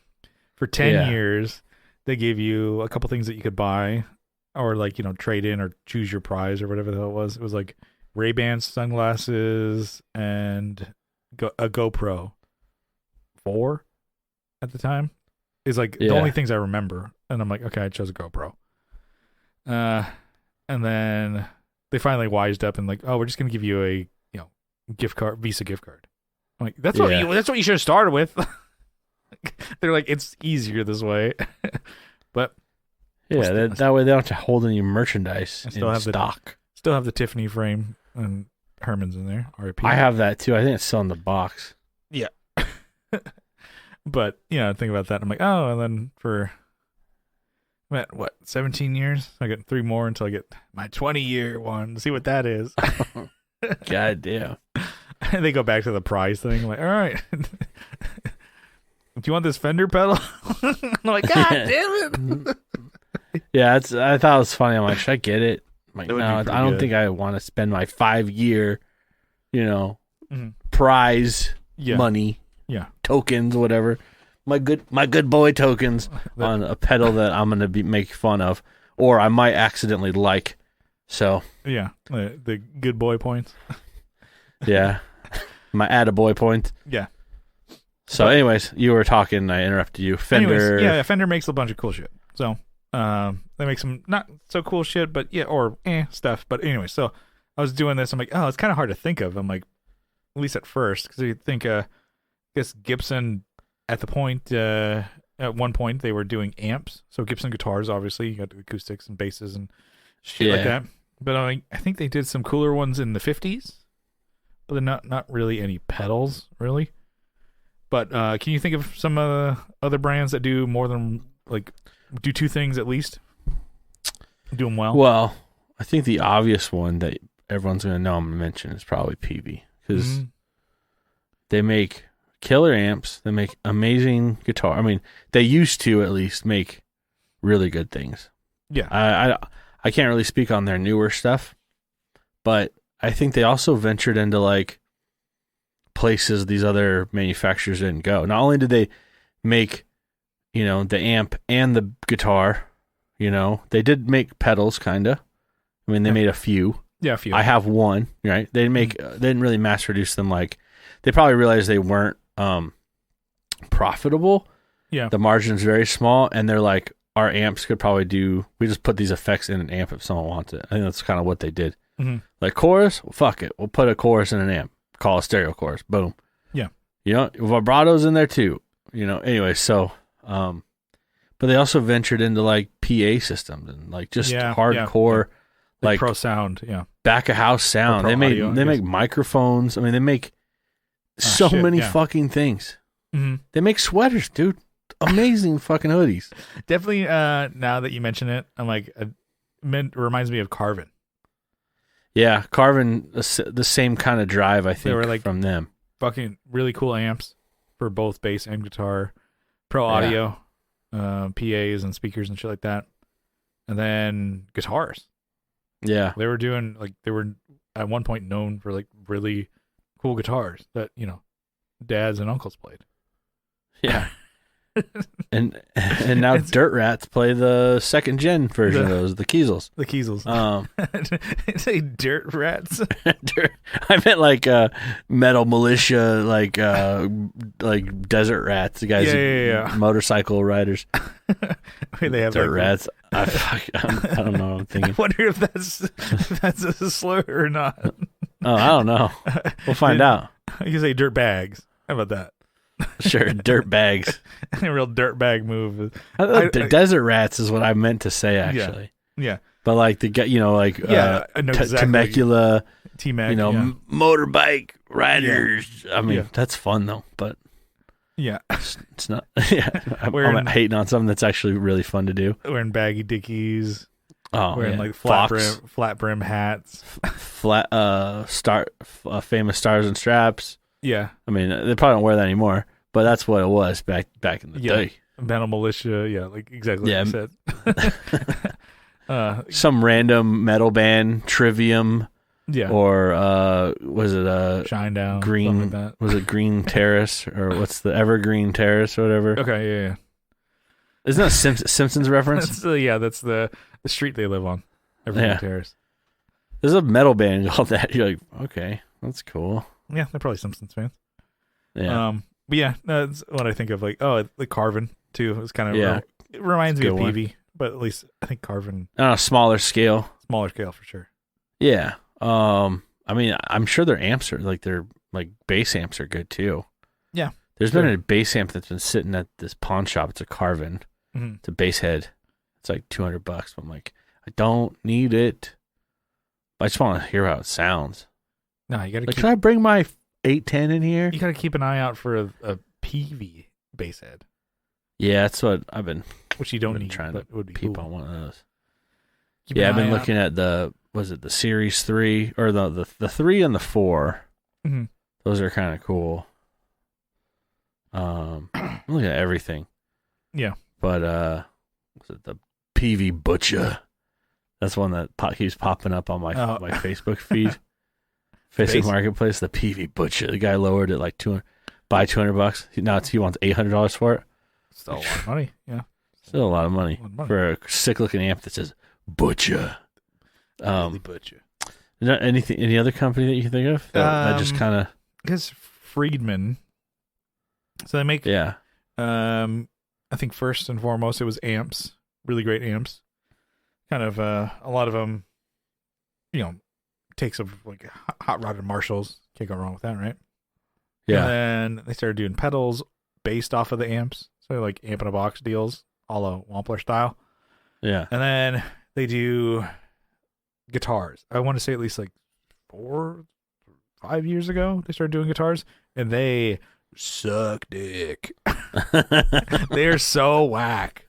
For 10 years, they gave you a couple things that you could buy or like, trade in or choose your prize or whatever the hell it was. It was like Ray-Ban sunglasses and a GoPro 4 at the time. Is like the only things I remember. And I'm like, okay, I chose a GoPro. And then they finally wised up and like, oh, we're just going to give you a, gift card, Visa gift card. I'm like, that's what you should have started with. They're like, it's easier this way. But yeah, that way they don't have to hold any merchandise in stock. Still have the Tiffany frame and Herman's in there. RIP. I have that too. I think it's still in the box. Yeah. But think about that. I'm like, oh, and then for I'm at, 17 years? I got 3 more until I get my 20-year one. See what that is. God damn. And they go back to the prize thing. I'm like, all right. Do you want this fender pedal? I'm like, God damn it. Yeah, I thought it was funny. I'm like, should I get it? I'm like, That would no, be I don't pretty think I want to spend my 5-year, Mhm. prize Yeah. money, Yeah. tokens, whatever. My good boy tokens on a pedal that I'm gonna make fun of, or I might accidentally like. So Yeah. The good boy points. yeah, my attaboy point. Yeah. So, anyways, you were talking. I interrupted you. Fender. Anyways, yeah, Fender makes a bunch of cool shit. So, they make some not so cool shit, but yeah, or stuff. But anyway, so I was doing this. I'm like, oh, it's kind of hard to think of. I'm like, at least at first, because you think, I guess Gibson at the point, at one point they were doing amps. So Gibson guitars, obviously, you got acoustics and basses and shit like that. But I think they did some cooler ones in the 50s, but they're not really any pedals, really. But can you think of some other brands that do more than, like, do 2 things at least? Do them well? Well, I think the obvious one that everyone's going to know I'm going to mention is probably PV. Because they make killer amps. They make amazing guitar. I mean, they used to at least make really good things. Yeah. I can't really speak on their newer stuff, but I think they also ventured into, like, places these other manufacturers didn't go. Not only did they make, the amp and the guitar, they did make pedals, kind of. I mean, they made a few. Yeah, a few. I have one, right? They didn't really mass produce them. Like, they probably realized they weren't profitable. Yeah. The margin's very small, and they're like, our amps could probably we just put these effects in an amp if someone wants it. I think that's kind of what they did. Mm-hmm. Like, chorus, well, fuck it. We'll put a chorus in an amp. Call a stereo chorus. Boom. Yeah. Vibrato's in there too. Anyway, so, but they also ventured into, like, PA systems and, like, just hardcore, like pro sound, back of house sound. They make microphones. I mean, they make many fucking things. Mm-hmm. They make sweaters, dude. Amazing fucking hoodies. Definitely. Now that you mention it, I'm like, it reminds me of Carvin. Yeah, Carvin, the same kind of drive, I think, they were, like, from them. Fucking really cool amps for both bass and guitar, pro audio, PAs and speakers and shit like that, and then guitars. Yeah, they were at one point known for, like, really cool guitars that dads and uncles played. Yeah. and now Dirt Rats play the second gen version of those, the Kiesels. The Kiesels. Say Dirt Rats. I meant like metal militia, like desert rats. The guys, motorcycle riders. They have Dirt Rats. I don't know what I'm thinking. I wonder if that's a slur or not. Oh, I don't know. We'll find out. You can say dirt bags. How about that? Sure, dirt bags. A real dirt bag move. The desert rats is what I meant to say, actually. Yeah. But, like, Temecula, T-Mac, motorbike riders. Yeah. I mean, that's fun, though. But yeah, it's not. Yeah, I'm hating on something that's actually really fun to do. Wearing baggy dickies. Oh, wearing like flat brim hats. Famous stars and straps. Yeah, I mean, they probably don't wear that anymore, but that's what it was back in the day. Metal militia, like exactly what you said. Some random metal band, Trivium, or was it Shinedown, Green? Like that. Was it Green Terrace, or what's the Evergreen Terrace or whatever? Okay, yeah. Isn't that a Simpsons reference? That's the street they live on, Evergreen Terrace. There's a metal band called that. You're like, okay, that's cool. Yeah, they're probably Simpsons fans. Yeah. But yeah, that's what I think of. Like, like Carvin too. It's kind of it reminds me of PV, but at least I think Carvin on a smaller scale. Smaller scale for sure. Yeah. I mean, I'm sure their amps are their bass amps are good too. Yeah. There's been a bass amp that's been sitting at this pawn shop. It's a Carvin. Mm-hmm. It's a bass head. It's like $200. I'm like, I don't need it. I just want to hear how it sounds. No, you gotta. Should I bring my 810 in here? You gotta keep an eye out for a PV bass head. Yeah, that's what I've been which you don't I've been need, trying but to it would be peep cool. on one of those. Keep Yeah, an I've been eye looking at the Series 3 or the 3 and the 4. Mm-hmm. Those are kind of cool. I'm looking at everything. Yeah. But was it the PV Butcher? That's one that keeps popping up on my Facebook feed. Facebook Marketplace, the PV Butcher. The guy lowered it like $200. Now he wants $800 for it. Still a lot of money. Yeah. Still a lot of money for a sick looking amp that says Butcher. Really Butcher. Any other company that you can think of that just kind of? Because Friedman. So they make. Yeah. I think first and foremost it was amps, really great amps. Kind of a lot of them, takes of like hot rodded Marshalls. Can't go wrong with that, right? Yeah. And then they started doing pedals based off of the amps, so like amp in a box deals, a la Wampler style. Yeah. And then they do guitars. I want to say at least like 4-5 years ago they started doing guitars, and they suck dick. They're so whack.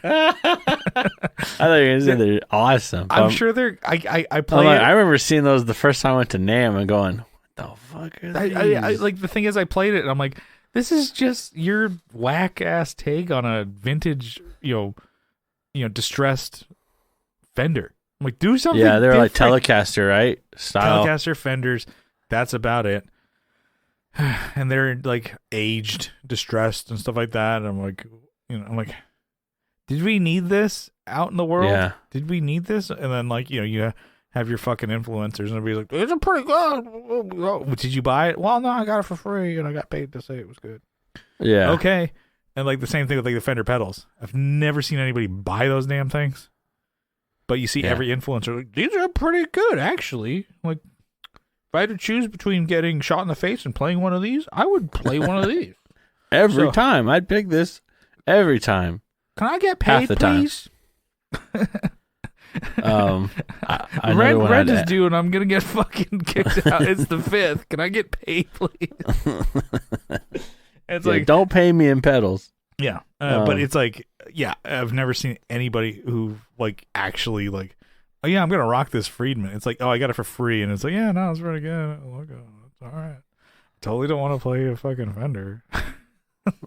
I thought you were gonna say they're awesome. I'm sure they're. I play. I remember seeing those the first time I went to NAMM and going, "What the fuck are these?" I like the thing is, I played it and I'm like, this is just your whack ass take on a vintage, distressed Fender. I'm like, do something. Yeah, they're like different. Telecaster, right? Style. Telecaster Fenders. That's about it. And they're like aged, distressed, and stuff like that. And I'm like, did we need this out in the world? Yeah. Did we need this? And then you have your fucking influencers, and everybody's like, it's a pretty good. Did you buy it? Well, no, I got it for free, and I got paid to say it was good. Yeah. Okay. And like the same thing with like the Fender pedals. I've never seen anybody buy those damn things. But you see every influencer like, these are pretty good, actually. Like, if I had to choose between getting shot in the face and playing one of these, I would play one of these. Every time. I'd pick this every time. Can I get paid, please? Rent is due, and I'm going to get fucking kicked out. It's the 5th. Can I get paid, please? It's like, don't pay me in pedals. Yeah. But it's like, I've never seen anybody who like actually like, oh yeah, I'm gonna rock this Friedman. It's like, oh, I got it for free, and it's like, yeah, no, it's really good. Look, it's all right. Totally don't want to play a fucking Fender.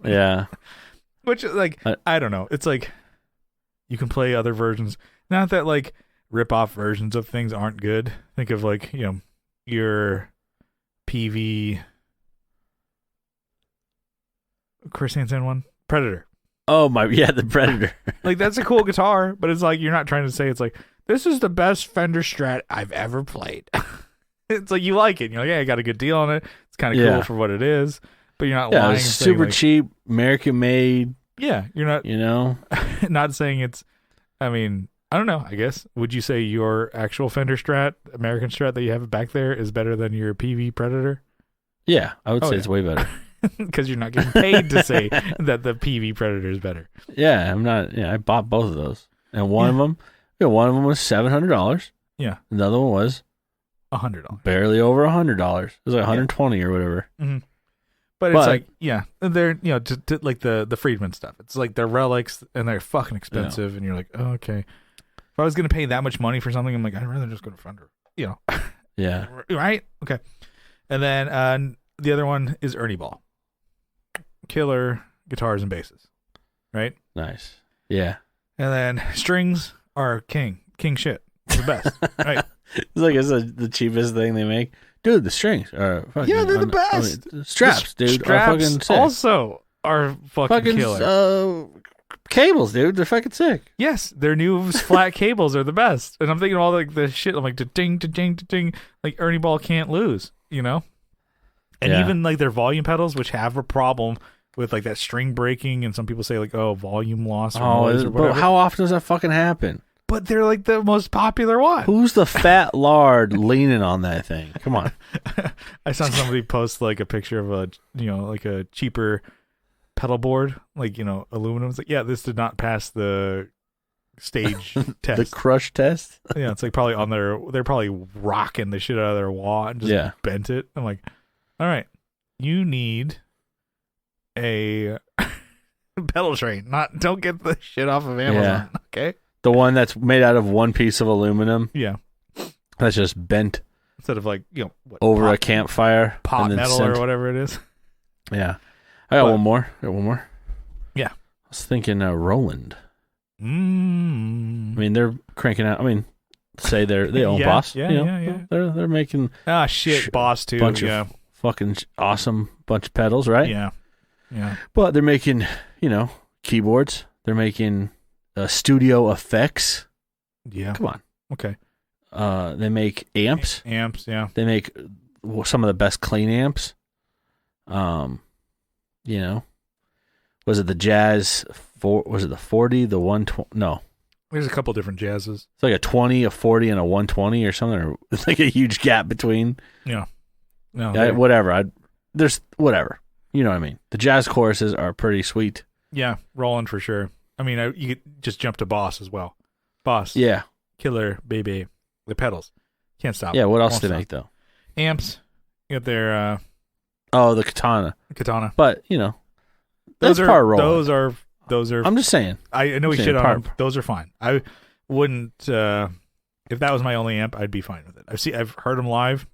Yeah. Which like, I don't know. It's like you can play other versions. Not that like rip off versions of things aren't good. Think of like your PV Chris Hansen one, Predator. Oh my, yeah, the Predator. Like that's a cool guitar, but it's like you're not trying to say it's like this is the best Fender Strat I've ever played. It's like you like it. And you're like, yeah, I got a good deal on it. It's kind of cool for what it is, but you're not lying. It's super like, cheap, American made. Yeah, you're not. Not saying it's. I mean, I don't know. I guess would you say your actual Fender Strat, American Strat that you have back there, is better than your PV Predator? Yeah, I would say it's way better. Because you're not getting paid to say that the PV Predator is better. Yeah, I'm not. Yeah, I bought both of those, and one of them was $700. Yeah, the other one was $100, barely over $100. It was like 120 or whatever. Mm-hmm. But it's like, they're to like the Friedman stuff. It's like they're relics and they're fucking expensive, and you're like, oh, okay. If I was gonna pay that much money for something, I'm like, I'd rather just go to Fender. Yeah. Right. Okay. And then the other one is Ernie Ball. Killer guitars and basses, right? Nice. Yeah. And then strings are king shit. They're the best, right? It's the cheapest thing they make, dude. The strings are fucking, they're the best. Straps, dude, are fucking sick. Also are fucking killer. Cables, dude, they're fucking sick. Yes, their new flat cables are the best. And I'm thinking all like the shit. I'm like ding, ding, like Ernie Ball can't lose, And even like their volume pedals, which have a problem with like that string breaking, and some people say like, oh, volume loss or noise or whatever. But how often does that fucking happen? But they're like the most popular one. Who's the fat lard leaning on that thing? Come on. I saw somebody post like a picture of a like a cheaper pedalboard, like aluminum. It's like, yeah, this did not pass the stage test, the crush test. Yeah, it's like probably on they're probably rocking the shit out of their wah and just bent it. I'm like, all right, you need a Pedal train. Don't get the shit off of Amazon. Okay. The one that's made out of one piece of aluminum. Yeah. That's just bent Instead of like, over a campfire. Pot and then metal or whatever it is. Yeah. I got one more. Yeah. I was thinking Roland. I mean, they're cranking out. I mean, say they own Boss. Yeah. They're making Boss too. Bunch of fucking awesome bunch of pedals, right? Yeah. But they're making, keyboards. They're making studio effects. Yeah. Come on. Okay. They make amps. Amps, yeah. They make some of the best clean amps. Was it the Jazz? Was it the 40, the 120? No. There's a couple different jazzes. It's like a 20, a 40, and a 120 or something. Or it's like a huge gap between. Yeah. No. Whatever. There's whatever. You know what I mean? The jazz choruses are pretty sweet. Yeah, Roland for sure. I mean, you could just jump to Boss as well. Boss. Yeah. Killer, baby. The pedals. Can't stop. Yeah, what else do they make, though? Amps. You got their... the Katana. But, that's those part of Roland. Those are... I'm just saying. I know we shit on them. Those are fine. I wouldn't... if that was my only amp, I'd be fine with it. I've heard them live.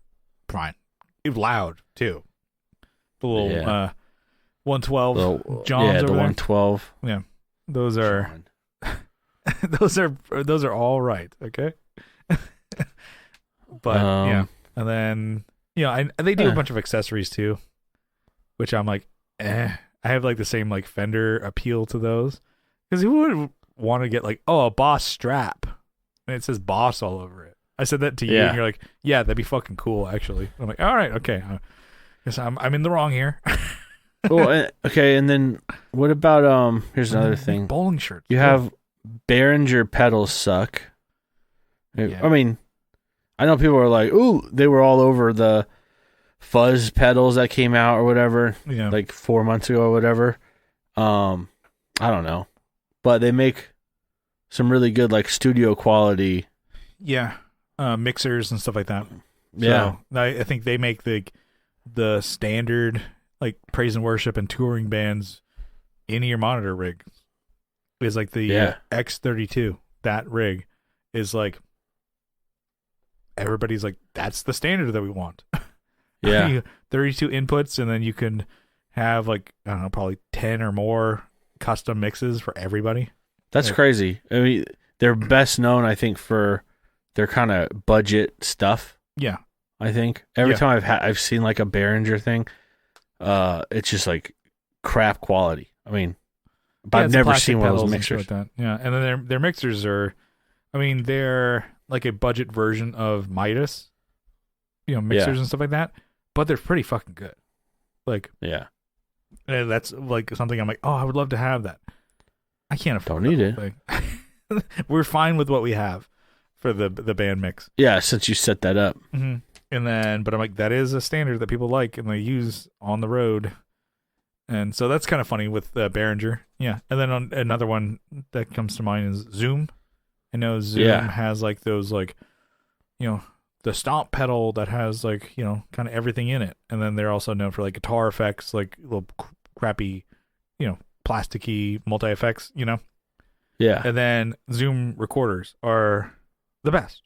Fine. It's loud, too. The little 112 Johns over the there. 112. Yeah. Those are... those are all right, okay? But yeah, and then they do a bunch of accessories too, which I'm like, I have like the same like Fender appeal to those, because who would want to get like a Boss strap and it says Boss all over it? I said that to you, and you're like, yeah, that'd be fucking cool actually. I'm like, all right, okay, guess I'm in the wrong here. Well, okay, and then what about here's another thing. Bowling shirts. You have Behringer pedals suck. Yeah. I mean, I know people are like, ooh, they were all over the fuzz pedals that came out or whatever, like 4 months ago or whatever. I don't know, but they make some really good like studio quality. Yeah, mixers and stuff like that. Yeah, so, I think they make the standard like praise and worship and touring bands in-ear monitor rig. Is like the X32. That rig is like. Everybody's like, that's the standard that we want. Yeah. 32 inputs, and then you can have like, I don't know, probably 10 or more custom mixes for everybody. That's crazy. I mean, they're best known, I think, for their kind of budget stuff. Yeah. I think. Every time I've seen like a Behringer thing, it's just like crap quality. I mean, but I've never seen one of those mixers. Like that. Yeah. And then their mixers are, I mean, they're like a budget version of Midas, mixers and stuff like that, but they're pretty fucking good. Like, and that's like something I'm like, I would love to have that. I can't afford. Don't need it. We're fine with what we have for the band mix. Yeah, since you set that up. Mm-hmm. And then, but I'm like, that is a standard that people like and they use on the road, and so that's kind of funny with Behringer. Yeah, and then on another one that comes to mind is Zoom. I know Zoom has like those like, the stomp pedal that has like, kind of everything in it. And then they're also known for like guitar effects, like little crappy, plasticky multi-effects, Yeah. And then Zoom recorders are the best.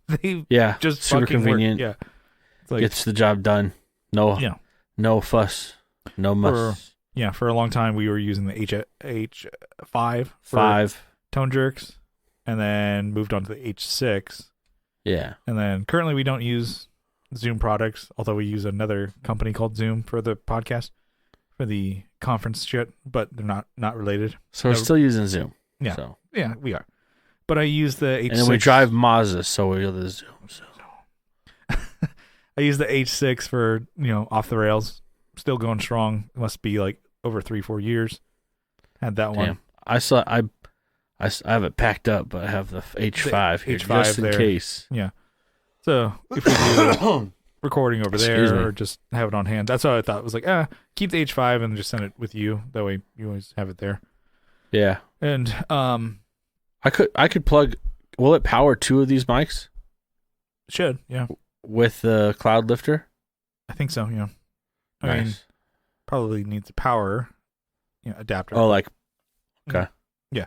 They just super fucking convenient. Work. Yeah. It's like, gets the job done. No fuss. No muss. For a long time we were using the H5 for tone jerks. And then moved on to the H6. Yeah. And then currently we don't use Zoom products, although we use another company called Zoom for the podcast, for the conference shit, but they're not related. So we're still using Zoom. Yeah. So. Yeah, we are. But I use the H6. And then we drive Mazda, so we use the Zoom. So. I use the H6 for, off the rails. Still going strong. It must be like over 3-4 years. Had that one. I have it packed up, but I have the H5 here just in case. Yeah. So if we do recording over there or just have it on hand, that's what I thought. It was like, keep the H5 and just send it with you. That way you always have it there. Yeah. And I could plug. Will it power 2 of these mics? It should. Yeah. With the cloud lifter. I think so. Yeah. Nice. I mean, probably needs power. adapter. Oh, like okay. Yeah.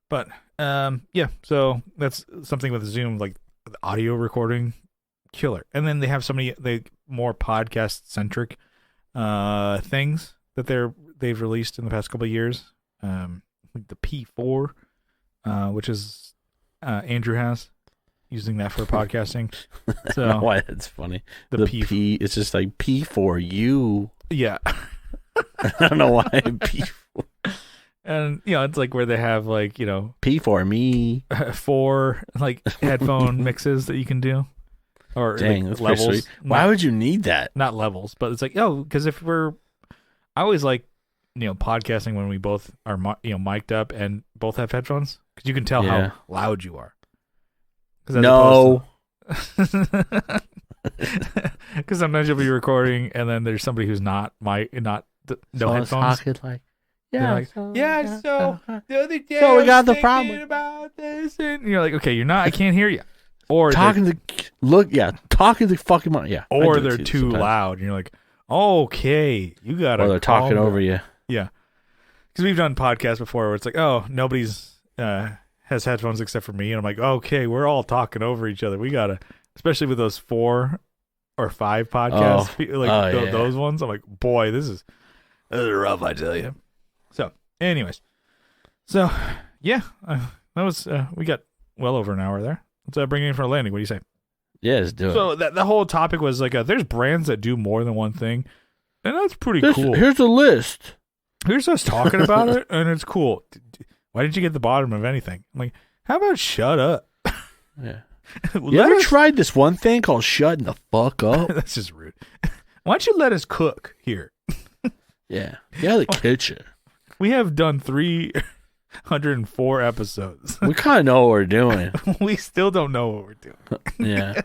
But yeah, so that's something with Zoom, like the audio recording, killer. And then they have so many more podcast centric things that they've released in the past couple of years. Like the P4, which is Andrew has, using that for podcasting. So I don't know why that's funny. The P, it's just like P for you. Yeah. I don't know why P4. And it's like where they have like P for me. 4 like headphone mixes that you can do, or dang, like that's levels. pretty sweet. Why would you need that? Not levels, but it's like because I always like podcasting when we both are mic'd up and both have headphones, because you can tell how loud you are. No. Because sometimes you'll be recording and then there's somebody who's not no headphones. Like, so the other day so we got the thinking problem about this, and you're like, okay, you're not. I can't hear you. Or talking to the fucking mic. Yeah. Or they're too loud, and you're like, okay, you gotta. Or they're talking over you. Yeah. Because we've done podcasts before where it's like, oh, nobody's has headphones except for me, and I'm like, okay, we're all talking over each other. We gotta, especially with those 4 or 5 podcasts, those ones. I'm like, boy, this is rough, I tell you. So, anyways, yeah, that was we got well over an hour there. Let's bring it in for a landing. What do you say? Yeah, let's do it. So the whole topic was like, there's brands that do more than one thing, and that's pretty cool. Here's a list. Here's us talking about it, and it's cool. Why didn't you get the bottom of anything? I'm like, how about shut up? Yeah. You ever tried this one thing called shutting the fuck up? That's just rude. Why don't you let us cook here? Yeah. Yeah, the kitchen. We have done 304 episodes. We kind of know what we're doing. We still don't know what we're doing. Yeah.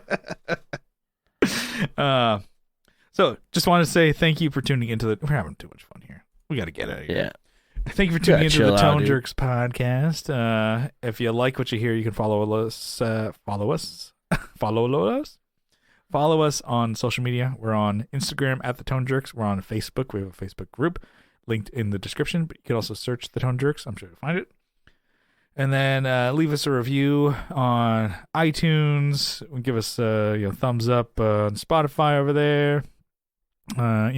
So just want to say thank you for tuning into we're having too much fun here. We got to get out of here. Yeah. Thank you for tuning into the Tone Jerks podcast. If you like what you hear, you can follow us. Follow us on social media. We're on Instagram at the Tone Jerks. We're on Facebook. We have a Facebook group linked in the description, but you can also search the Tone Jerks. I'm sure you'll find it. And then leave us a review on iTunes. Give us a thumbs up on Spotify over there.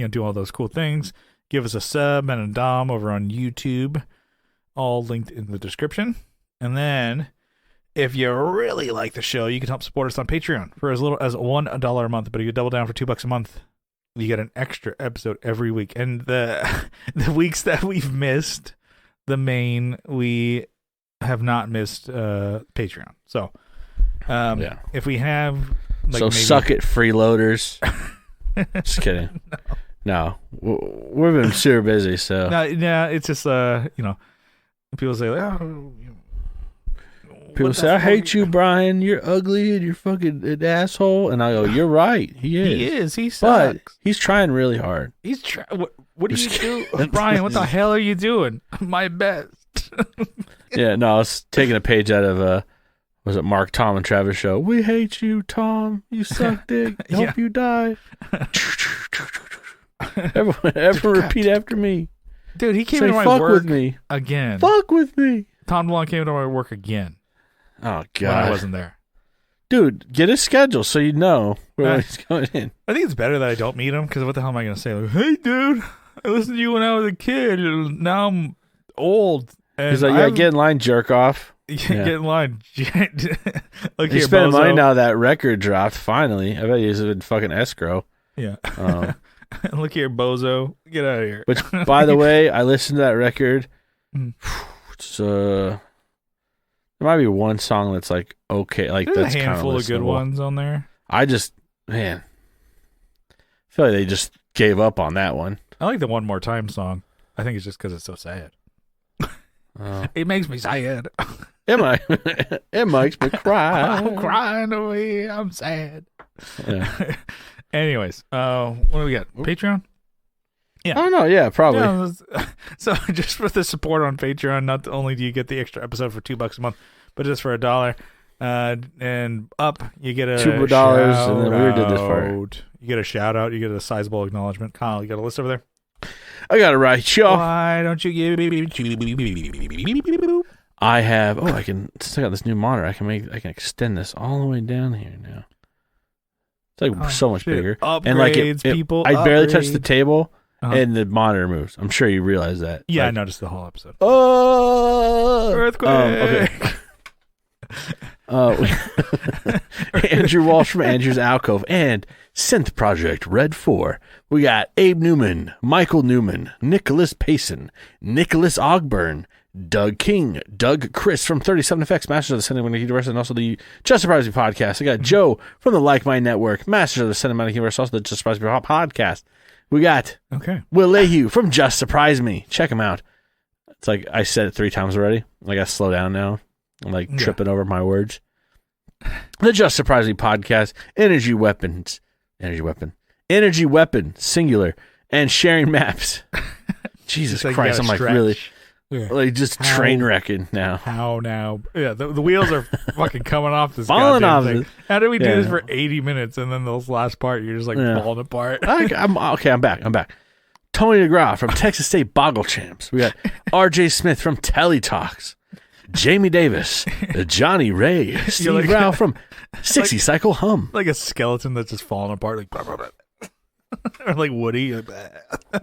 Do all those cool things. Give us a sub and a dom over on YouTube. All linked in the description. And then, if you really like the show, you can help support us on Patreon for as little as $1 a month. But if you double down for $2 a month, you get an extra episode every week. And the weeks that we've missed the main, we have not missed Patreon. So, if we have, maybe... suck it, freeloaders. Just kidding. No, we've been super busy. So no, it's just people say like, people say I hate you, Brian. You're ugly and you're fucking an asshole. And I go, you're right. He is. He is. He sucks. But he's trying really hard. He's trying. What do you do, Brian? What the hell are you doing? My best. Yeah, no, I was taking a page out of was it Mark, Tom, and Travis show? We hate you, Tom. You suck dick. Hope you die. Everyone repeat after me. Dude, he came to my work with me again. Fuck with me. Tom DeLong came to my work again. Oh, God. When I wasn't there. Dude, get a schedule so you know where he's going in. I think it's better that I don't meet him, because what the hell am I going to say? Like, hey, dude, I listened to you when I was a kid, and now I'm old. And he's like, get in line, jerk off. Get in line. Look he here, spent bozo. money now that record dropped, finally. I bet he's in fucking escrow. Yeah. Look here, bozo. Get out of here. Which, by the way, I listened to that record. It's, there might be one song that's like okay, like there's that's a handful of good ones on there. I feel like they just gave up on that one. I like the One More Time song. I think it's just because it's so sad. It makes me sad. It makes me cry. I'm crying away. I'm sad. Yeah. Anyways, what do we got? Patreon? Yeah. Oh, no, yeah, probably. Yeah, so just for the support on Patreon, not only do you get the extra episode for $2 a month, but just for $1 and up, you get a $2, and then we did this part. You get a shout out. You get a sizable acknowledgement. Kyle, you got a list over there? I got it right, y'all. Why don't you give me? I have. Oh, I can. Since I got this new monitor, I can extend this all the way down here now. It's like so much bigger. Upgrades, and like people. I barely touch the upgrade. table, and the monitor moves. I'm sure you realize that. Yeah, I Like, noticed the whole episode. oh, Earthquake. Okay. Andrew Walsh from Andrew's Alcove and Synth Project Red 4. We got Abe Newman, Michael Newman, Nicholas Payson, Nicholas Ogburn, Doug King, Doug Chris from 37FX, Masters of the Cinematic Universe, and also the Just Surprise Me podcast. I got Joe from the Like Mind Network, Masters of the Cinematic Universe, also the Just Surprise Me podcast. We got Will Lehue from Just Surprise Me. Check him out. It's like I said it 3 times already. I got to slow down now. I'm like tripping over my words. The Just Surprise Me podcast, Energy Weapon, singular, and sharing maps. Jesus Christ, I'm like really, like just train wrecking now. How now? Yeah, the wheels are fucking coming off this falling off goddamn it. thing. How did we do this for 80 minutes and then this last part you're just like falling apart? I'm back. Tony DeGraw from Texas State Boggle Champs. We got RJ Smith from Telly Talks. Jamie Davis, Johnny Ray, Steve Rao from 60 Cycle Hum. Like a skeleton that's just falling apart, like blah, blah, blah. Or like Woody. Like,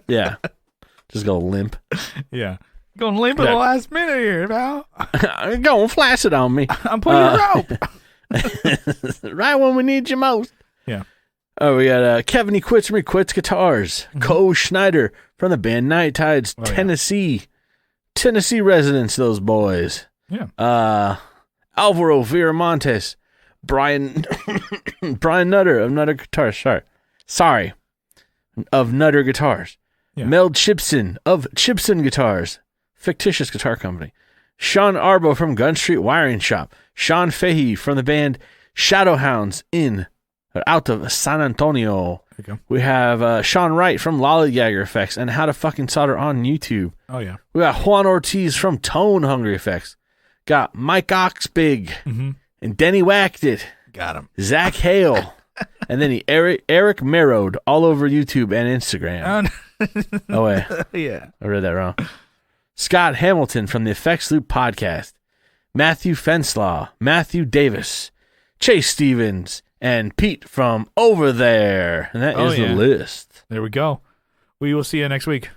yeah, just go limp. Yeah, going limp at the last minute here, pal. Go flaccid on me. I'm pulling a rope. Right when we need you most. Yeah. Oh, we got Kevin E. Quits from He Quits Guitars. Co Schneider from the band Night Tides, Tennessee residents, those boys. Yeah. Alvaro Viramontes, Brian Nutter of Nutter Guitars. Sorry. Of Nutter Guitars. Yeah. Mel Chipson of Chipson Guitars, fictitious guitar company. Sean Arbo from Gun Street Wiring Shop. Sean Fahey from the band Shadowhounds out of San Antonio. There you go. We have Sean Wright from Lollygagger Effects and How to Fucking Solder on YouTube. Oh, yeah. We got Juan Ortiz from Tone Hungry Effects. Got Mike Oxbig and Denny Whacked It. Got him. Zach Hale. And then Eric Merrowed all over YouTube and Instagram. Oh, wait. Yeah. I read that wrong. Scott Hamilton from the Effects Loop podcast. Matthew Fenslaw. Matthew Davis. Chase Stevens. And Pete from Over There. And that is the list. There we go. We will see you next week.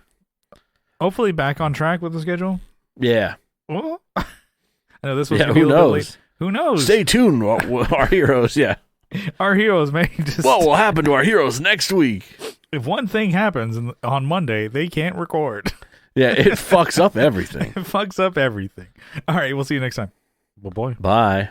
Hopefully back on track with the schedule. Yeah. Well, I know this was who knows? Who knows? Stay tuned, our heroes. Yeah. Our heroes may just... What will happen to our heroes next week? If one thing happens on Monday, they can't record. Yeah, it fucks up everything. It fucks up everything. All right, we'll see you next time. Well, boy. Bye.